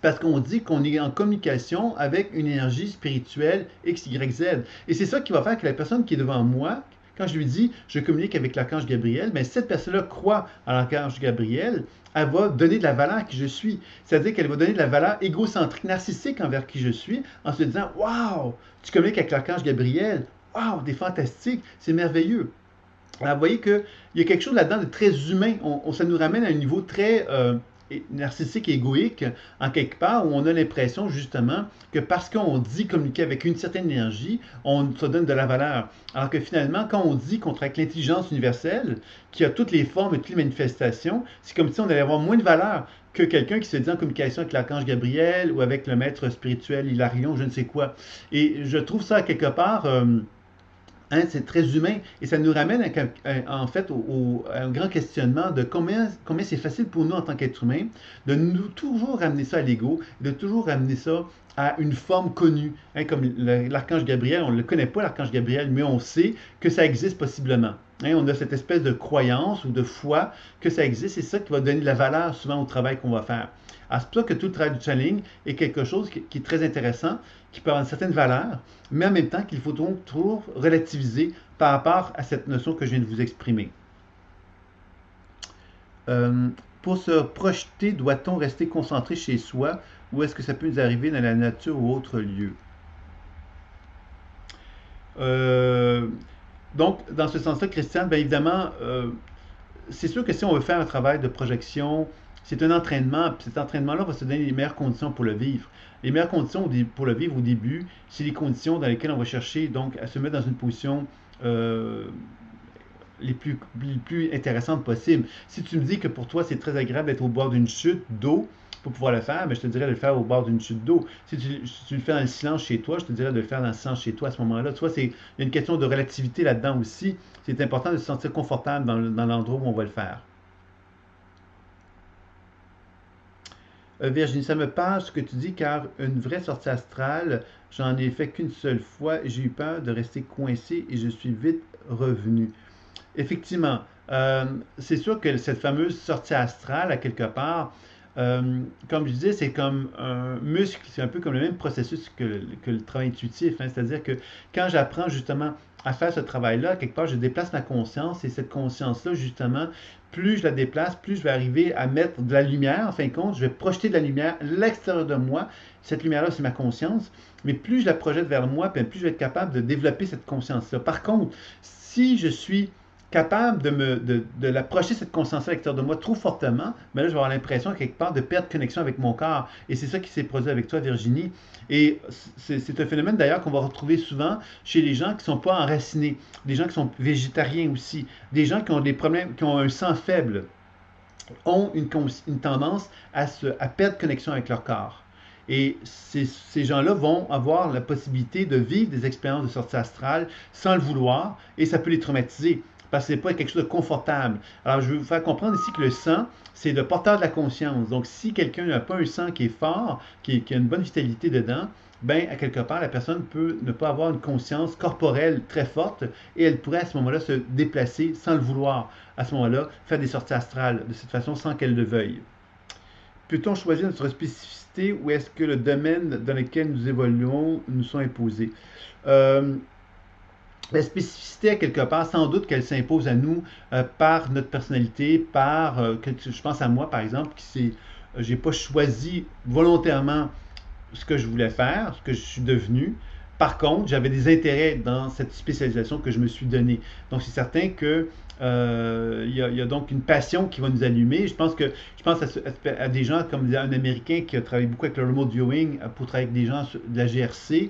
parce qu'on dit qu'on est en communication avec une énergie spirituelle X, Y, Z. Et c'est ça qui va faire que la personne qui est devant moi, quand je lui dis je communique avec l'archange Gabriel, mais cette personne-là croit à l'archange Gabriel, elle va donner de la valeur à qui je suis. C'est-à-dire qu'elle va donner de la valeur égocentrique, narcissique envers qui je suis, en se disant waouh, tu communiques avec l'archange Gabriel, waouh, t'es fantastique, c'est merveilleux. Alors, vous voyez qu'il y a quelque chose là-dedans de très humain. Ça nous ramène à un niveau très narcissique et égoïque, en quelque part, où on a l'impression justement que parce qu'on dit communiquer avec une certaine énergie, on se donne de la valeur. Alors que finalement, quand on dit qu'on travaille avec l'intelligence universelle, qui a toutes les formes et toutes les manifestations, c'est comme si on allait avoir moins de valeur que quelqu'un qui se dit en communication avec l'archange Gabriel ou avec le maître spirituel Hilarion, je ne sais quoi. Et je trouve ça quelque part... Hein, c'est très humain et ça nous ramène en fait à un grand questionnement de combien c'est facile pour nous en tant qu'être humain de nous toujours ramener ça à l'ego, de toujours ramener ça à une forme connue. Hein, comme l'archange Gabriel, on ne le connaît pas l'archange Gabriel, mais on sait que ça existe possiblement. Hein, on a cette espèce de croyance ou de foi que ça existe et c'est ça qui va donner de la valeur souvent au travail qu'on va faire. Alors, c'est pour ça que tout le travail du channeling est quelque chose qui est très intéressant, qui peut avoir une certaine valeur, mais en même temps qu'il faut donc toujours relativiser par rapport à cette notion que je viens de vous exprimer. Euh, pour se projeter, doit-on rester concentré chez soi ou est-ce que ça peut nous arriver dans la nature ou autre lieu? Euh, donc, dans ce sens-là, Christiane, bien évidemment, c'est sûr que si on veut faire un travail de projection, c'est un entraînement, puis cet entraînement-là va se donner les meilleures conditions pour le vivre. Les meilleures conditions pour le vivre au début, c'est les conditions dans lesquelles on va chercher donc à se mettre dans une position les plus intéressantes possibles. Si tu me dis que pour toi c'est très agréable d'être au bord d'une chute d'eau pour pouvoir le faire, mais je te dirais de le faire au bord d'une chute d'eau. Si tu le fais dans le silence chez toi, je te dirais de le faire dans le silence chez toi à ce moment-là. Tu vois, il y a une question de relativité là-dedans aussi. C'est important de se sentir confortable dans l'endroit où on va le faire. Virginie, ça me parle ce que tu dis, car une vraie sortie astrale, j'en ai fait qu'une seule fois. J'ai eu peur de rester coincé et je suis vite revenu. Effectivement, c'est sûr que cette fameuse sortie astrale, à quelque part, comme je disais, c'est comme un muscle, c'est un peu comme le même processus que le travail intuitif. Hein. C'est-à-dire que quand j'apprends justement à faire ce travail-là, quelque part, je déplace ma conscience et cette conscience-là, justement, plus je la déplace, plus je vais arriver à mettre de la lumière. En fin de compte, je vais projeter de la lumière à l'extérieur de moi. Cette lumière-là, c'est ma conscience. Mais plus je la projette vers moi, plus je vais être capable de développer cette conscience-là. Par contre, si je suis capable de l'approcher, cette conscience-là à l'extérieur de moi trop fortement, mais là, je vais avoir l'impression, quelque part, de perdre connexion avec mon corps. Et c'est ça qui s'est produit avec toi, Virginie. Et c'est un phénomène, d'ailleurs, qu'on va retrouver souvent chez les gens qui ne sont pas enracinés, des gens qui sont végétariens aussi, des gens qui ont des problèmes, qui ont un sang faible, ont une tendance à perdre connexion avec leur corps. Et ces gens-là vont avoir la possibilité de vivre des expériences de sortie astrale sans le vouloir, et ça peut les traumatiser parce que ce n'est pas quelque chose de confortable. Alors, je vais vous faire comprendre ici que le sang, c'est le porteur de la conscience. Donc, si quelqu'un n'a pas un sang qui est fort, qui a une bonne vitalité dedans, ben, à quelque part, la personne peut ne pas avoir une conscience corporelle très forte et elle pourrait à ce moment-là se déplacer sans le vouloir. À ce moment-là, faire des sorties astrales de cette façon sans qu'elle le veuille. Peut-on choisir notre spécificité ou est-ce que le domaine dans lequel nous évoluons nous sont imposés? Euh, la spécificité, à quelque part, sans doute qu'elle s'impose à nous par notre personnalité, je pense à moi, par exemple, j'ai pas choisi volontairement ce que je voulais faire, ce que je suis devenu. Par contre, j'avais des intérêts dans cette spécialisation que je me suis donnée. Donc, c'est certain que il y a donc une passion qui va nous allumer. Je pense à des gens comme un Américain qui a travaillé beaucoup avec le remote viewing pour travailler avec des gens de la GRC,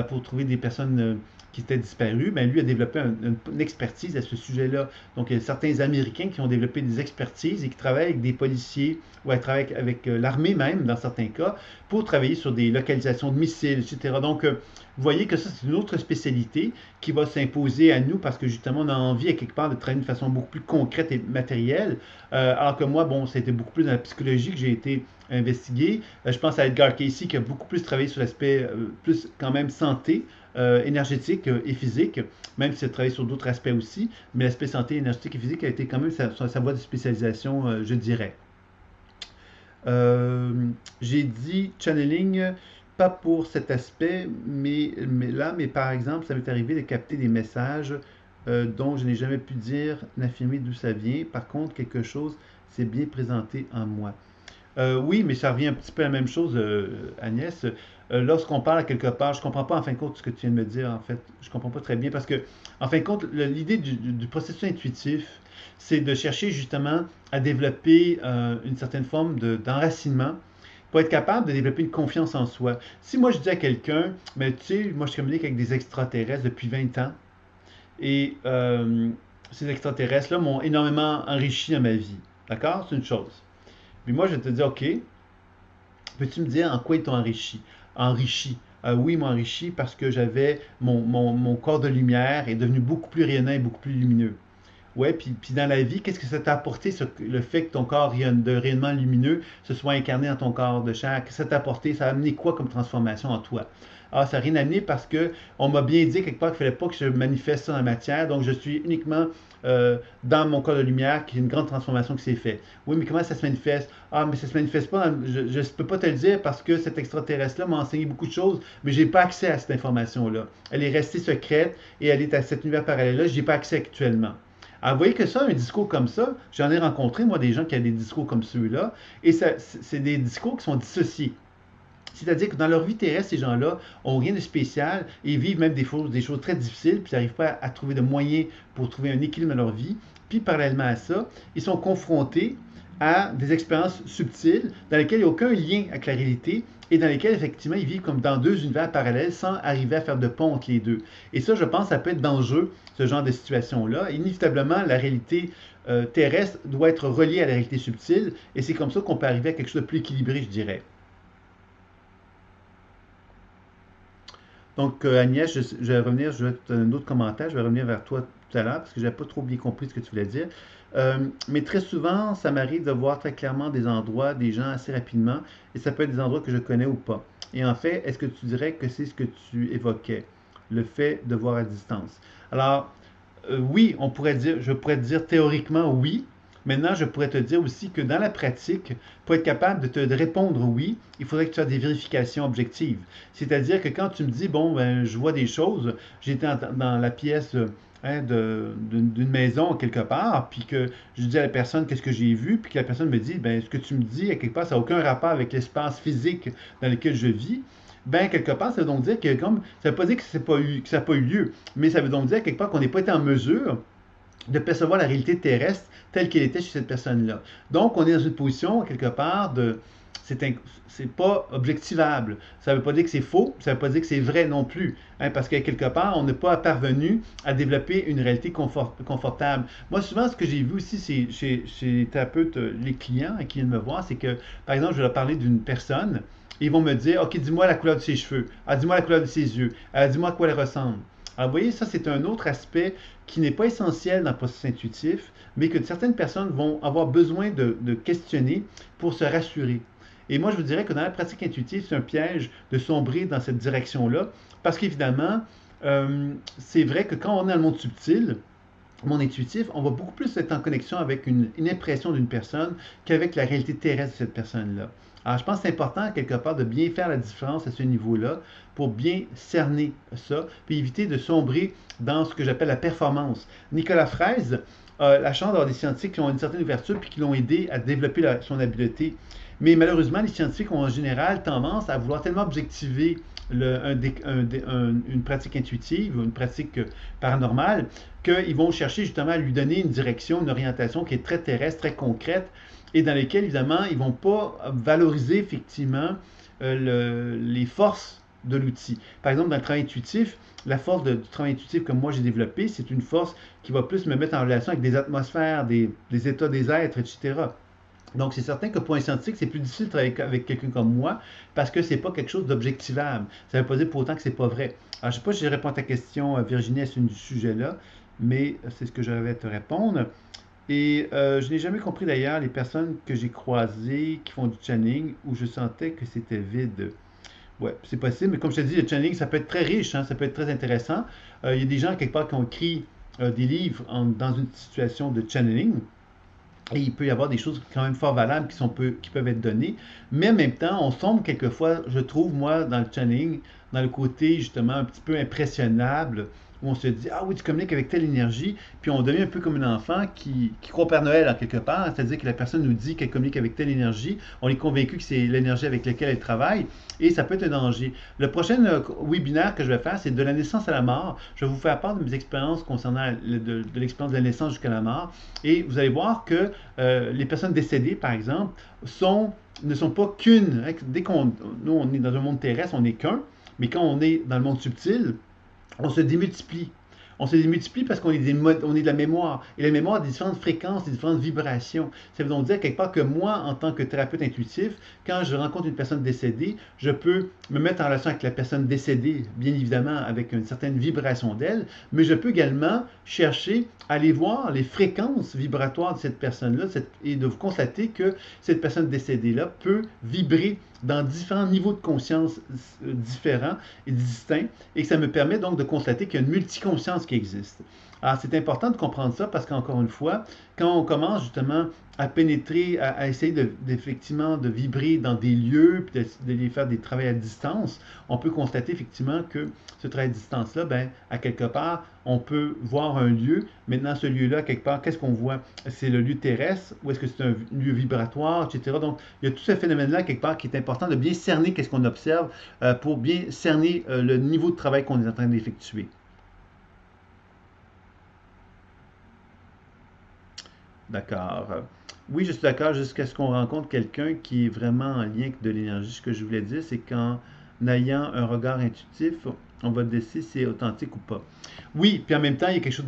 pour trouver des personnes qui étaient disparues. Ben, lui a développé une expertise à ce sujet-là. Donc, il y a certains Américains qui ont développé des expertises et qui travaillent avec des policiers ou qui travaillent avec l'armée même, dans certains cas, pour travailler sur des localisations de missiles, etc. Donc, vous voyez que ça, c'est une autre spécialité qui va s'imposer à nous parce que justement, on a envie, à quelque part, de travailler d'une façon beaucoup plus concrète et matérielle. Alors que moi, bon, c'était beaucoup plus dans la psychologie que j'ai été investigué. Je pense à Edgar Cayce qui a beaucoup plus travaillé sur l'aspect plus quand même santé, énergétique et physique, même s'il a travaillé sur d'autres aspects aussi, mais l'aspect santé, énergétique et physique a été quand même sa voie de spécialisation, je dirais. Euh, j'ai dit channeling, pas pour cet aspect, mais par exemple, ça m'est arrivé de capter des messages dont je n'ai jamais pu dire, n'affirmer d'où ça vient. Par contre, quelque chose s'est bien présenté en moi. Oui, mais ça revient un petit peu à la même chose, Agnès. Lorsqu'on parle à quelque part, je ne comprends pas en fin de compte ce que tu viens de me dire, en fait. Je ne comprends pas très bien parce que, en fin de compte, l'idée du processus intuitif, c'est de chercher justement à développer une certaine forme d'enracinement pour être capable de développer une confiance en soi. Si moi je dis à quelqu'un, mais tu sais, moi je communique avec des extraterrestres depuis 20 ans et ces extraterrestres-là m'ont énormément enrichi dans ma vie. D'accord? C'est une chose. Puis moi, je vais te dire, OK, peux-tu me dire en quoi ils t'ont enrichi? Enrichi. Oui, ils m'ont enrichi parce que j'avais mon corps de lumière est devenu beaucoup plus rayonnant et beaucoup plus lumineux. Ouais, puis dans la vie, qu'est-ce que ça t'a apporté, le fait que ton corps de rayonnement lumineux se soit incarné dans ton corps de chair? Qu'est-ce que ça t'a apporté? Ça a amené quoi comme transformation en toi? Ah, ça n'a rien amené parce que on m'a bien dit quelque part qu'il ne fallait pas que je manifeste ça dans la matière, donc je suis uniquement dans mon corps de lumière, qui est une grande transformation qui s'est faite. Oui, mais comment ça se manifeste? Ah, mais ça se manifeste pas, je ne peux pas te le dire parce que cet extraterrestre-là m'a enseigné beaucoup de choses, mais j'ai pas accès à cette information-là. Elle est restée secrète et elle est à cet univers parallèle-là, j'ai pas accès actuellement. Alors, vous voyez que ça, un discours comme ça, j'en ai rencontré, moi, des gens qui ont des discours comme ceux-là, et c'est des discours qui sont dissociés. C'est-à-dire que dans leur vie terrestre, ces gens-là ont rien de spécial et ils vivent même des choses très difficiles, puis ils n'arrivent pas à trouver de moyens pour trouver un équilibre dans leur vie. Puis parallèlement à ça, ils sont confrontés à des expériences subtiles dans lesquelles il n'y a aucun lien avec la réalité et dans lesquelles effectivement ils vivent comme dans deux univers parallèles sans arriver à faire de pont entre les deux. Et ça, je pense, ça peut être dangereux, ce genre de situation-là. Inévitablement, la réalité terrestre doit être reliée à la réalité subtile et c'est comme ça qu'on peut arriver à quelque chose de plus équilibré, je dirais. Donc, Agnès, je vais revenir, je vais te donner un autre commentaire, je vais revenir vers toi tout à l'heure parce que je n'avais pas trop bien compris ce que tu voulais dire. Mais très souvent, ça m'arrive de voir très clairement des endroits, des gens assez rapidement, et ça peut être des endroits que je connais ou pas. Et en fait, est-ce que tu dirais que c'est ce que tu évoquais, le fait de voir à distance? Alors, oui, je pourrais te dire théoriquement oui, Maintenant, je pourrais te dire aussi que dans la pratique, pour être capable de répondre oui, il faudrait que tu aies des vérifications objectives. C'est-à-dire que quand tu me dis, bon, ben, je vois des choses, j'étais dans la pièce d'une maison quelque part, puis que je dis à la personne qu'est-ce que j'ai vu, puis que la personne me dit, ben, ce que tu me dis, à quelque part, ça n'a aucun rapport avec l'espace physique dans lequel je vis. Ben, quelque part, ça veut donc dire que, comme, ça ne veut pas dire que, que ça n'a pas eu lieu, mais ça veut donc dire quelque part qu'on n'est pas été en mesure de percevoir la réalité terrestre telle qu'elle était chez cette personne-là. Donc, on est dans une position, quelque part, de... C'est pas objectivable. Ça ne veut pas dire que c'est faux, ça ne veut pas dire que c'est vrai non plus. Hein, parce que quelque part, on n'est pas parvenu à développer une réalité confortable. Moi, souvent, ce que j'ai vu aussi chez les thérapeutes, les clients qui viennent me voir, c'est que, par exemple, je vais leur parler d'une personne, et ils vont me dire, OK, dis-moi la couleur de ses cheveux, ah, dis-moi la couleur de ses yeux, dis-moi à quoi elle ressemble. Alors, vous voyez, ça, c'est un autre aspect qui n'est pas essentiel dans le processus intuitif, mais que certaines personnes vont avoir besoin de questionner pour se rassurer. Et moi, je vous dirais que dans la pratique intuitive, c'est un piège de sombrer dans cette direction-là, parce qu'évidemment, c'est vrai que quand on est dans le monde subtil, mon intuitif, on va beaucoup plus être en connexion avec une impression d'une personne qu'avec la réalité terrestre de cette personne-là. Alors, je pense que c'est important, quelque part, de bien faire la différence à ce niveau-là pour bien cerner ça, puis éviter de sombrer dans ce que j'appelle la performance. Nicolas Fraise a la chance d'avoir des scientifiques qui ont une certaine ouverture puis qui l'ont aidé à développer son habileté. Mais malheureusement, les scientifiques ont en général tendance à vouloir tellement objectiver une pratique intuitive ou une pratique paranormale qu'ils vont chercher justement à lui donner une direction, une orientation qui est très terrestre, très concrète et dans lesquelles, évidemment, ils ne vont pas valoriser effectivement les forces de l'outil. Par exemple, dans le travail intuitif, la force du travail intuitif que moi j'ai développé, c'est une force qui va plus me mettre en relation avec des atmosphères, des états des êtres, etc. Donc, c'est certain que pour un scientifique, c'est plus difficile de travailler avec quelqu'un comme moi parce que c'est pas quelque chose d'objectivable. Ça ne veut pas dire pour autant que c'est pas vrai. Alors, je ne sais pas si je réponds à ta question, Virginie, à ce sujet-là, mais c'est ce que j'avais à te répondre. Et je n'ai jamais compris d'ailleurs les personnes que j'ai croisées qui font du channeling où je sentais que c'était vide. Ouais, c'est possible, mais comme je te dis, le channeling, ça peut être très riche, hein, ça peut être très intéressant. Il y a des gens quelque part qui ont écrit des livres dans une situation de channeling. Et il peut y avoir des choses quand même fort valables qui peuvent être données. Mais en même temps, on sombre quelquefois, je trouve, moi, dans le channeling, dans le côté justement un petit peu impressionnable, où on se dit, ah oui, tu communiques avec telle énergie, puis on devient un peu comme un enfant qui croit au Père Noël en quelque part, c'est-à-dire que la personne nous dit qu'elle communique avec telle énergie, on est convaincu que c'est l'énergie avec laquelle elle travaille, et ça peut être un danger. Le prochain webinaire que je vais faire, c'est de la naissance à la mort. Je vais vous faire part de mes expériences concernant de l'expérience de la naissance jusqu'à la mort, et vous allez voir que les personnes décédées, par exemple, ne sont pas qu'une. Dès nous, on est dans un monde terrestre, on n'est qu'un, mais quand on est dans le monde subtil, on se démultiplie. On se démultiplie parce qu'on est, on est de la mémoire. Et la mémoire a des différentes fréquences, des différentes vibrations. Ça veut donc dire quelque part que moi, en tant que thérapeute intuitif, quand je rencontre une personne décédée, je peux me mettre en relation avec la personne décédée, bien évidemment avec une certaine vibration d'elle, mais je peux également chercher à aller voir les fréquences vibratoires de cette personne-là et de constater que cette personne décédée-là peut vibrer dans différents niveaux de conscience différents et distincts, et que ça me permet donc de constater qu'il y a une multiconscience qui existe. Alors, c'est important de comprendre ça parce qu'encore une fois, quand on commence justement à pénétrer, à essayer effectivement de vibrer dans des lieux, puis de faire des travaux à distance, on peut constater effectivement que ce travail à distance-là, ben, à quelque part, on peut voir un lieu. Maintenant, ce lieu-là, quelque part, qu'est-ce qu'on voit? C'est le lieu terrestre ou est-ce que c'est un lieu vibratoire, etc. Donc, il y a tout ce phénomène-là, quelque part, qui est important de bien cerner qu'est-ce qu'on observe pour bien cerner le niveau de travail qu'on est en train d'effectuer. D'accord. Oui, je suis d'accord jusqu'à ce qu'on rencontre quelqu'un qui est vraiment en lien avec de l'énergie. Ce que je voulais dire, c'est qu'en ayant un regard intuitif, on va décider si c'est authentique ou pas. Oui, puis en même temps, il y a quelque chose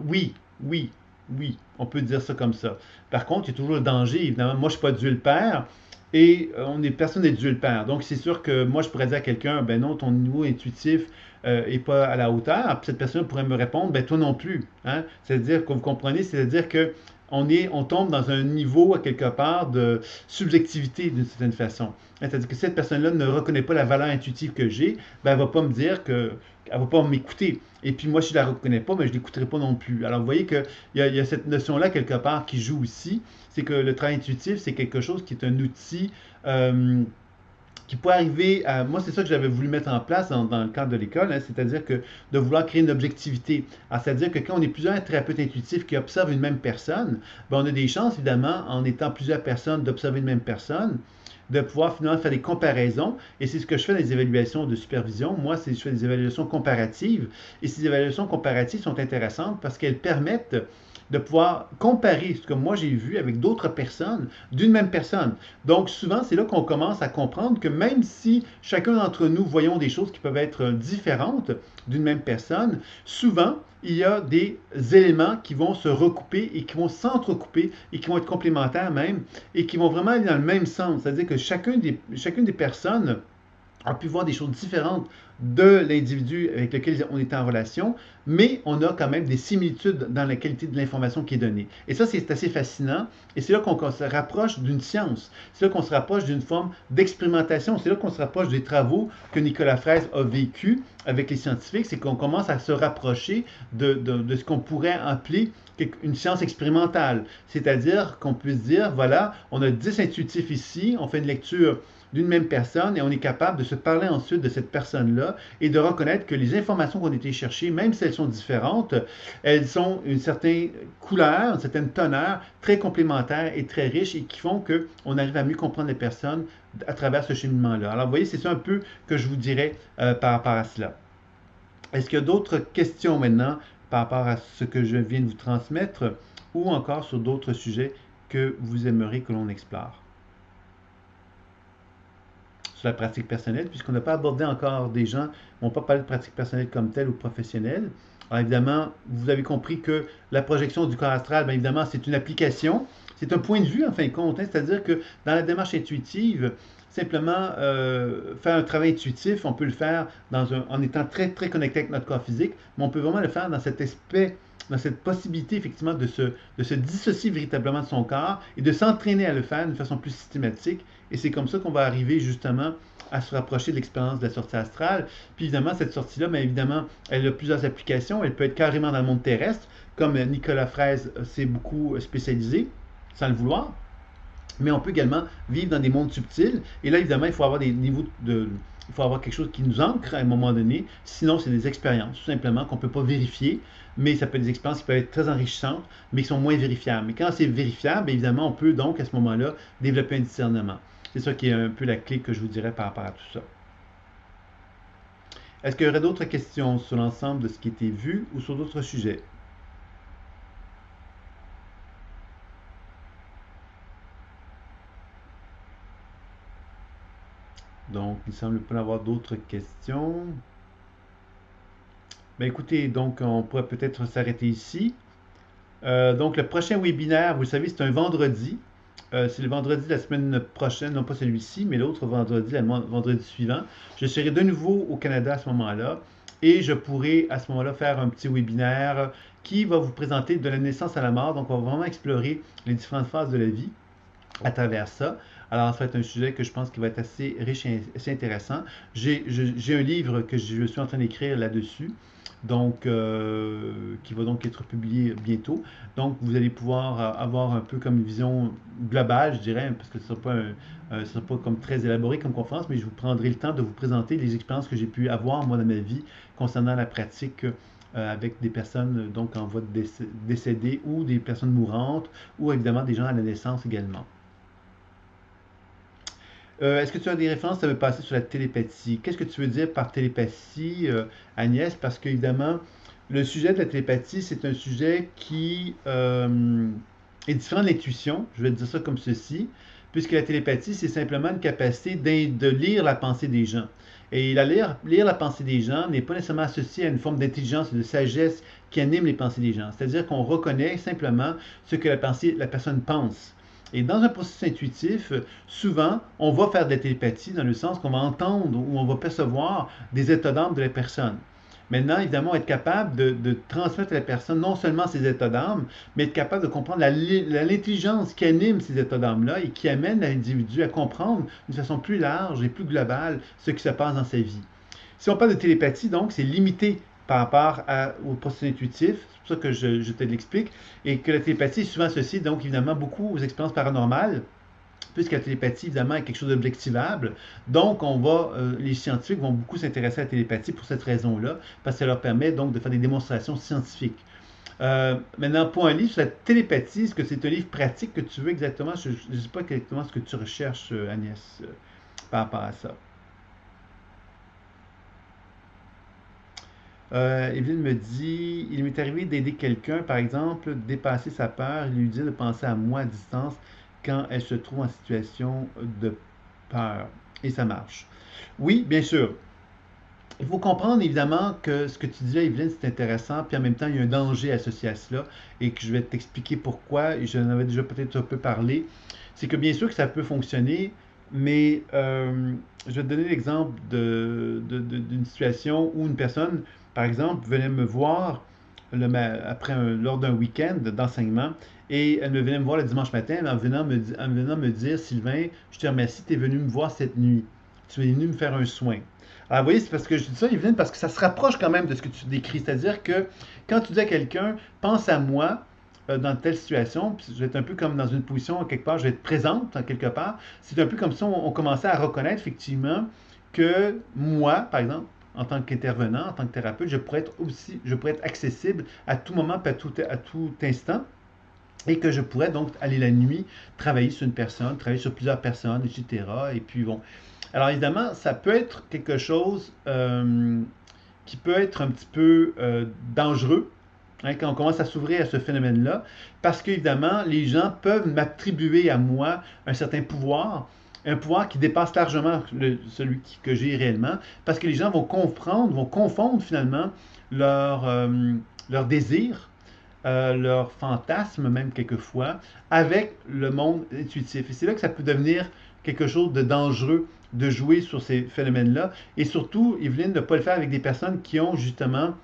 oui, oui, oui, on peut dire ça comme ça. Par contre, il y a toujours le danger, évidemment. Moi, je ne suis pas Dieu le Père et personne n'est Dieu le Père. Donc, c'est sûr que moi, je pourrais dire à quelqu'un, ben non, ton niveau intuitif est pas à la hauteur, puis cette personne pourrait me répondre, ben toi non plus. Hein? C'est-à-dire que vous comprenez, c'est-à-dire que on tombe dans un niveau, à quelque part, de subjectivité d'une certaine façon. Hein, c'est-à-dire que si cette personne-là ne reconnaît pas la valeur intuitive que j'ai, ben, elle ne va pas me dire que. Elle ne va pas m'écouter. Et puis moi, si je ne la reconnais pas, ben, je ne l'écouterai pas non plus. Alors vous voyez qu'il y a cette notion-là, quelque part, qui joue ici. C'est que le travail intuitif, c'est quelque chose qui est un outil qui peut arriver à... Moi, c'est ça que j'avais voulu mettre en place dans le cadre de l'école, hein, c'est-à-dire que de vouloir créer une objectivité. C'est-à-dire que quand on est plusieurs thérapeutes intuitifs qui observent une même personne, ben, on a des chances, évidemment, en étant plusieurs personnes, d'observer une même personne, de pouvoir finalement faire des comparaisons. Et c'est ce que je fais dans les évaluations de supervision. Moi, je fais des évaluations comparatives. Et ces évaluations comparatives sont intéressantes parce qu'elles permettent de pouvoir comparer ce que moi j'ai vu avec d'autres personnes d'une même personne. Donc souvent, c'est là qu'on commence à comprendre que même si chacun d'entre nous voyons des choses qui peuvent être différentes d'une même personne, souvent, il y a des éléments qui vont se recouper et qui vont s'entrecouper et qui vont être complémentaires même et qui vont vraiment aller dans le même sens. C'est-à-dire que chacune des personnes a pu voir des choses différentes de l'individu avec lequel on est en relation, mais on a quand même des similitudes dans la qualité de l'information qui est donnée. Et ça, c'est assez fascinant. Et c'est là qu'on se rapproche d'une science. C'est là qu'on se rapproche d'une forme d'expérimentation. C'est là qu'on se rapproche des travaux que Nicolas Fraisse a vécu avec les scientifiques. C'est qu'on commence à se rapprocher de ce qu'on pourrait appeler une science expérimentale. C'est-à-dire qu'on puisse dire, voilà, on a 10 intuitifs ici, on fait une lecture d'une même personne et on est capable de se parler ensuite de cette personne-là et de reconnaître que les informations qu'on a été chercher, même si elles sont différentes, elles ont une certaine couleur, une certaine teneur très complémentaire et très riche et qui font qu'on arrive à mieux comprendre les personnes à travers ce cheminement-là. Alors vous voyez, c'est ça un peu que je vous dirais par rapport à cela. Est-ce qu'il y a d'autres questions maintenant par rapport à ce que je viens de vous transmettre ou encore sur d'autres sujets que vous aimeriez que l'on explore? Sur la pratique personnelle, puisqu'on n'a pas abordé encore des gens qui n'ont pas parlé de pratique personnelle comme telle ou professionnelle. Alors évidemment, vous avez compris que la projection du corps astral, bien évidemment, c'est une application, c'est un point de vue en fin de compte, hein, c'est-à-dire que dans la démarche intuitive, simplement faire un travail intuitif, on peut le faire en étant très très connecté avec notre corps physique, mais on peut vraiment le faire dans cet aspect, dans cette possibilité effectivement de se dissocier véritablement de son corps et de s'entraîner à le faire d'une façon plus systématique. Et c'est comme ça qu'on va arriver justement à se rapprocher de l'expérience de la sortie astrale. Puis évidemment, cette sortie-là, bien évidemment, elle a plusieurs applications. Elle peut être carrément dans le monde terrestre, comme Nicolas Fraisse s'est beaucoup spécialisé, sans le vouloir. Mais on peut également vivre dans des mondes subtils. Et là, évidemment, il faut avoir des niveaux de... Il faut avoir quelque chose qui nous ancre à un moment donné. Sinon, c'est des expériences, tout simplement, qu'on ne peut pas vérifier. Mais ça peut être des expériences qui peuvent être très enrichissantes, mais qui sont moins vérifiables. Mais quand c'est vérifiable, bien évidemment, on peut donc, à ce moment-là, développer un discernement. C'est ça qui est un peu la clé que je vous dirais par rapport à tout ça. Est-ce qu'il y aurait d'autres questions sur l'ensemble de ce qui a été vu ou sur d'autres sujets? Donc, il ne semble pas y avoir d'autres questions. Ben écoutez, donc on pourrait peut-être s'arrêter ici. Donc, le prochain webinaire, vous savez, c'est un vendredi. C'est le vendredi de la semaine prochaine, non pas celui-ci, mais l'autre vendredi, le vendredi suivant. Je serai de nouveau au Canada à ce moment-là et je pourrai à ce moment-là faire un petit webinaire qui va vous présenter de la naissance à la mort. Donc, on va vraiment explorer les différentes phases de la vie à travers ça. Alors, ça va être un sujet que je pense qui va être assez riche et assez intéressant. J'ai un livre que je suis en train d'écrire là-dessus, donc qui va donc être publié bientôt. Donc, vous allez pouvoir avoir un peu comme une vision globale, je dirais, parce que ce ne sera pas comme très élaboré comme conférence, mais je vous prendrai le temps de vous présenter les expériences que j'ai pu avoir, moi, dans ma vie, concernant la pratique avec des personnes donc en voie de décéder ou des personnes mourantes, ou évidemment des gens à la naissance également. Est-ce que tu as des références? Ça veut passer sur la télépathie. Qu'est-ce que tu veux dire par télépathie, Agnès? Parce qu'évidemment, le sujet de la télépathie, c'est un sujet qui est différent de l'intuition. Je vais dire ça comme ceci, puisque la télépathie, c'est simplement une capacité de lire la pensée des gens. Et lire la pensée des gens n'est pas nécessairement associé à une forme d'intelligence et de sagesse qui anime les pensées des gens. C'est-à-dire qu'on reconnaît simplement ce que la personne pense. Et dans un processus intuitif, souvent, on va faire de la télépathie dans le sens qu'on va entendre ou on va percevoir des états d'âme de la personne. Maintenant, évidemment, être capable de transmettre à la personne non seulement ses états d'âme, mais être capable de comprendre l'intelligence qui anime ces états d'âme-là et qui amène l'individu à comprendre d'une façon plus large et plus globale ce qui se passe dans sa vie. Si on parle de télépathie, donc, c'est limité par rapport au processus intuitif, c'est pour ça que je te l'explique, et que la télépathie est souvent associée, donc, évidemment, beaucoup aux expériences paranormales, puisque la télépathie, évidemment, est quelque chose d'objectivable. Donc, les scientifiques vont beaucoup s'intéresser à la télépathie pour cette raison-là, parce que ça leur permet donc de faire des démonstrations scientifiques. Maintenant, pour un livre sur la télépathie, est-ce que c'est un livre pratique que tu veux exactement? Je ne sais pas exactement ce que tu recherches, Agnès, par rapport à ça. Evelyne me dit, il m'est arrivé d'aider quelqu'un, par exemple, dépasser sa peur et lui dire de penser à moi à distance quand elle se trouve en situation de peur. Et ça marche. Oui, bien sûr. Il faut comprendre évidemment que ce que tu disais, Evelyne, c'est intéressant, puis en même temps, il y a un danger associé à cela, et que je vais t'expliquer pourquoi, et j'en avais déjà peut-être un peu parlé. C'est que bien sûr que ça peut fonctionner, mais je vais te donner l'exemple d'une situation où une personne, par exemple, venait me voir lors d'un week-end d'enseignement, et elle venait me voir le dimanche matin en venant me dire, Sylvain, je te remercie, tu es venu me voir cette nuit. Tu es venu me faire un soin. Alors, vous voyez, c'est parce que je dis ça, Evelyne, parce que ça se rapproche quand même de ce que tu décris. C'est-à-dire que quand tu dis à quelqu'un, pense à moi dans telle situation, puis je vais être un peu comme dans une position, quelque part, je vais être présente, quelque part. C'est un peu comme si on commençait à reconnaître effectivement que moi, par exemple, en tant qu'intervenant, en tant que thérapeute, je pourrais être accessible à tout moment, puis à tout instant, et que je pourrais donc aller la nuit, travailler sur une personne, travailler sur plusieurs personnes, etc. Et puis bon. Alors évidemment, ça peut être quelque chose qui peut être un petit peu dangereux hein, quand on commence à s'ouvrir à ce phénomène-là, parce qu'évidemment, les gens peuvent m'attribuer à moi un pouvoir qui dépasse largement celui que j'ai réellement, parce que les gens vont confondre finalement leur, leur désir leurs fantasmes même quelquefois, avec le monde intuitif. Et c'est là que ça peut devenir quelque chose de dangereux de jouer sur ces phénomènes-là. Et surtout, Evelyne, de ne pas le faire avec des personnes qui ont justement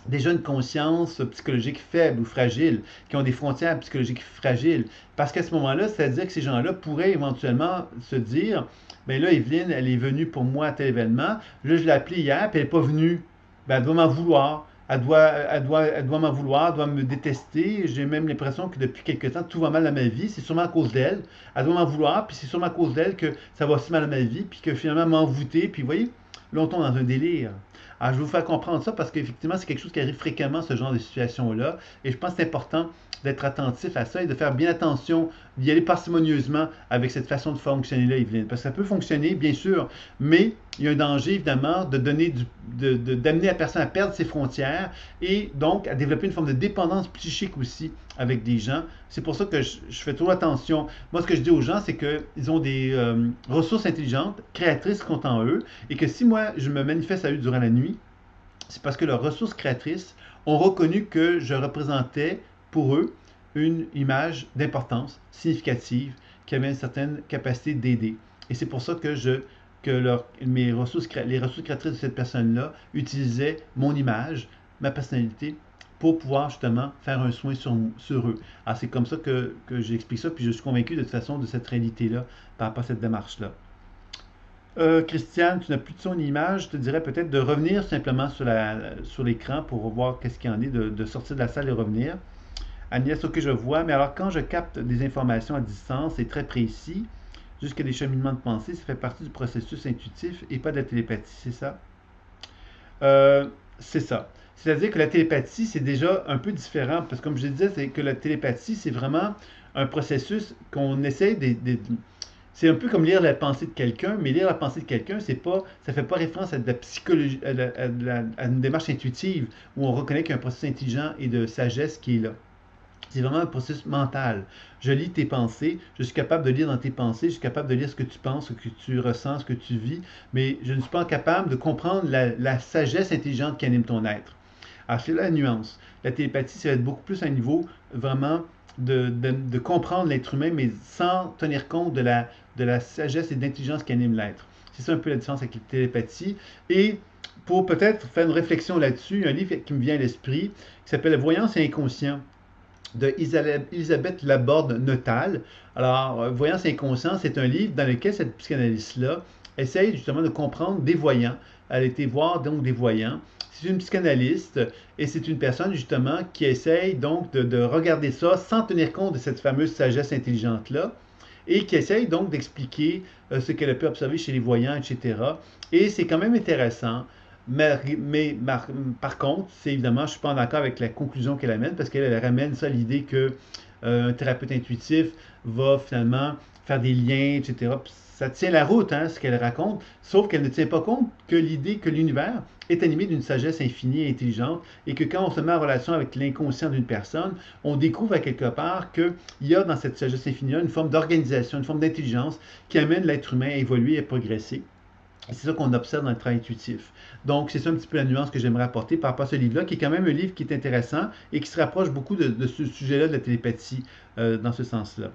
déjà une conscience psychologique faible ou fragile, qui ont des frontières psychologiques fragiles. Parce qu'à ce moment-là, c'est-à-dire que ces gens-là pourraient éventuellement se dire, ben là, Evelyne, elle est venue pour moi à tel événement, là, je l'ai appelée hier, puis elle n'est pas venue. Ben, elle doit m'en vouloir. Elle doit m'en vouloir, elle doit me détester. J'ai même l'impression que depuis quelque temps, tout va mal dans ma vie. C'est sûrement à cause d'elle. Elle doit m'en vouloir, puis c'est sûrement à cause d'elle que ça va si mal dans ma vie, puis que finalement, m'envoûter. Puis vous voyez, là, on tombe dans un délire. Alors, je vais vous faire comprendre ça parce qu'effectivement, c'est quelque chose qui arrive fréquemment, ce genre de situation-là. Et je pense que c'est important d'être attentif à ça et de faire bien attention, d'y aller parcimonieusement avec cette façon de fonctionner-là, Evelyne. Parce que ça peut fonctionner, bien sûr, mais il y a un danger, évidemment, d'amener la personne à perdre ses frontières et donc à développer une forme de dépendance psychique aussi avec des gens. C'est pour ça que je fais toujours attention. Moi, ce que je dis aux gens, c'est qu'ils ont des ressources intelligentes, créatrices qui sont en eux, et que si moi, je me manifeste à eux durant la nuit, c'est parce que leurs ressources créatrices ont reconnu que je représentais pour eux une image d'importance significative qui avait une certaine capacité d'aider. Et c'est pour ça que les ressources créatrices de cette personne-là utilisaient mon image, ma personnalité, pour pouvoir justement faire un soin sur eux. Alors c'est comme ça que j'explique ça, puis je suis convaincu de toute façon de cette réalité-là par rapport à cette démarche-là. Christiane, tu n'as plus de son image, je te dirais peut-être de revenir simplement sur l'écran pour voir qu'est-ce qu'il y en est, de sortir de la salle et revenir. Agnès, ok, je vois, mais alors quand je capte des informations à distance, c'est très précis, jusqu'à des cheminements de pensée, ça fait partie du processus intuitif et pas de la télépathie, c'est ça? C'est ça. C'est-à-dire que la télépathie, c'est déjà un peu différent, parce que comme je disais, c'est que la télépathie, c'est vraiment un processus qu'on essaie c'est un peu comme lire la pensée de quelqu'un, mais lire la pensée de quelqu'un, ça fait pas référence à de la psychologie, à une démarche intuitive où on reconnaît qu'il y a un processus intelligent et de sagesse qui est là. C'est vraiment un processus mental. Je lis tes pensées, je suis capable de lire dans tes pensées, je suis capable de lire ce que tu penses, ce que tu ressens, ce que tu vis, mais je ne suis pas capable de comprendre la sagesse intelligente qui anime ton être. Alors, c'est là la nuance. La télépathie, ça va être beaucoup plus à un niveau vraiment de comprendre l'être humain, mais sans tenir compte de la sagesse et de l'intelligence qui anime l'être. C'est ça un peu la différence avec la télépathie. Et pour peut-être faire une réflexion là-dessus, un livre qui me vient à l'esprit qui s'appelle Voyance et inconscient de Elisabeth Laborde Notal. Alors, Voyance et inconscient, c'est un livre dans lequel cette psychanalyste-là essaye justement de comprendre des voyants. Elle a été voir donc des voyants. C'est une psychanalyste et c'est une personne justement qui essaye donc de regarder ça sans tenir compte de cette fameuse sagesse intelligente-là et qui essaye donc d'expliquer ce qu'elle a pu observer chez les voyants, etc. Et c'est quand même intéressant. Par contre, c'est évidemment, je ne suis pas en accord avec la conclusion qu'elle amène parce qu'elle ramène ça à l'idée que un thérapeute intuitif va finalement faire des liens, etc. Puis ça tient la route, hein, ce qu'elle raconte, sauf qu'elle ne tient pas compte que l'idée que l'univers est animé d'une sagesse infinie et intelligente et que quand on se met en relation avec l'inconscient d'une personne, on découvre à quelque part qu'il y a dans cette sagesse infinie une forme d'organisation, une forme d'intelligence qui amène l'être humain à évoluer et à progresser. Et c'est ça qu'on observe dans le travail intuitif. Donc, c'est ça un petit peu la nuance que j'aimerais apporter par rapport à ce livre-là, qui est quand même un livre qui est intéressant et qui se rapproche beaucoup de ce sujet-là de la télépathie dans ce sens-là.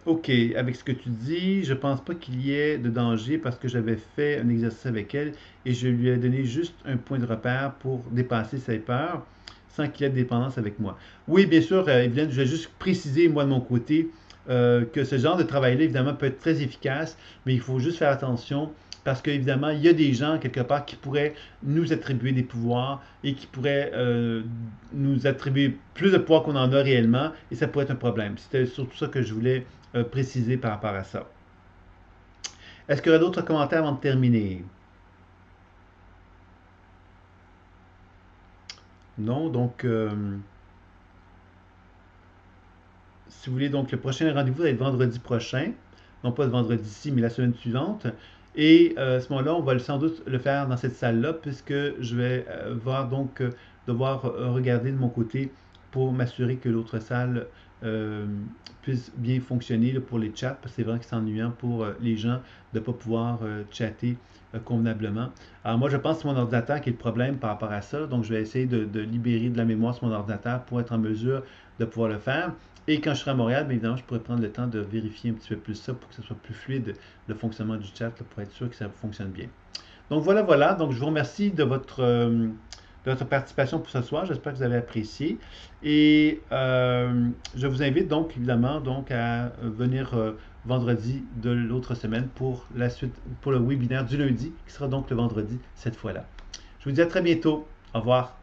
OK, avec ce que tu dis, je pense pas qu'il y ait de danger parce que j'avais fait un exercice avec elle et je lui ai donné juste un point de repère pour dépasser ses peurs sans qu'il y ait de dépendance avec moi. Oui, bien sûr, Evelyne, je vais juste préciser, moi, de mon côté, que ce genre de travail-là, évidemment, peut être très efficace, mais il faut juste faire attention parce qu'évidemment, il y a des gens, quelque part, qui pourraient nous attribuer des pouvoirs et qui pourraient nous attribuer plus de pouvoir qu'on en a réellement, et ça pourrait être un problème. C'était surtout ça que je voulais préciser par rapport à ça. Est-ce qu'il y aurait d'autres commentaires avant de terminer? Non, donc, si vous voulez, donc, le prochain rendez-vous va être vendredi prochain, non pas le vendredi-ci, mais la semaine suivante. Et à ce moment-là, on va sans doute le faire dans cette salle-là, puisque je vais devoir regarder de mon côté pour m'assurer que l'autre salle euh, puisse bien fonctionner là, pour les chats, parce que c'est vrai que c'est ennuyant pour les gens de ne pas pouvoir chatter convenablement. Alors moi, je pense que c'est mon ordinateur qui est le problème par rapport à ça, donc je vais essayer de libérer de la mémoire sur mon ordinateur pour être en mesure de pouvoir le faire. Et quand je serai à Montréal, bien évidemment, je pourrais prendre le temps de vérifier un petit peu plus ça pour que ce soit plus fluide, le fonctionnement du chat, là, pour être sûr que ça fonctionne bien. Donc voilà, voilà. Donc je vous remercie de votre participation pour ce soir. J'espère que vous avez apprécié. Et je vous invite donc évidemment donc, à venir vendredi de l'autre semaine pour la suite, pour le webinaire du lundi, qui sera donc le vendredi cette fois-là. Je vous dis à très bientôt. Au revoir.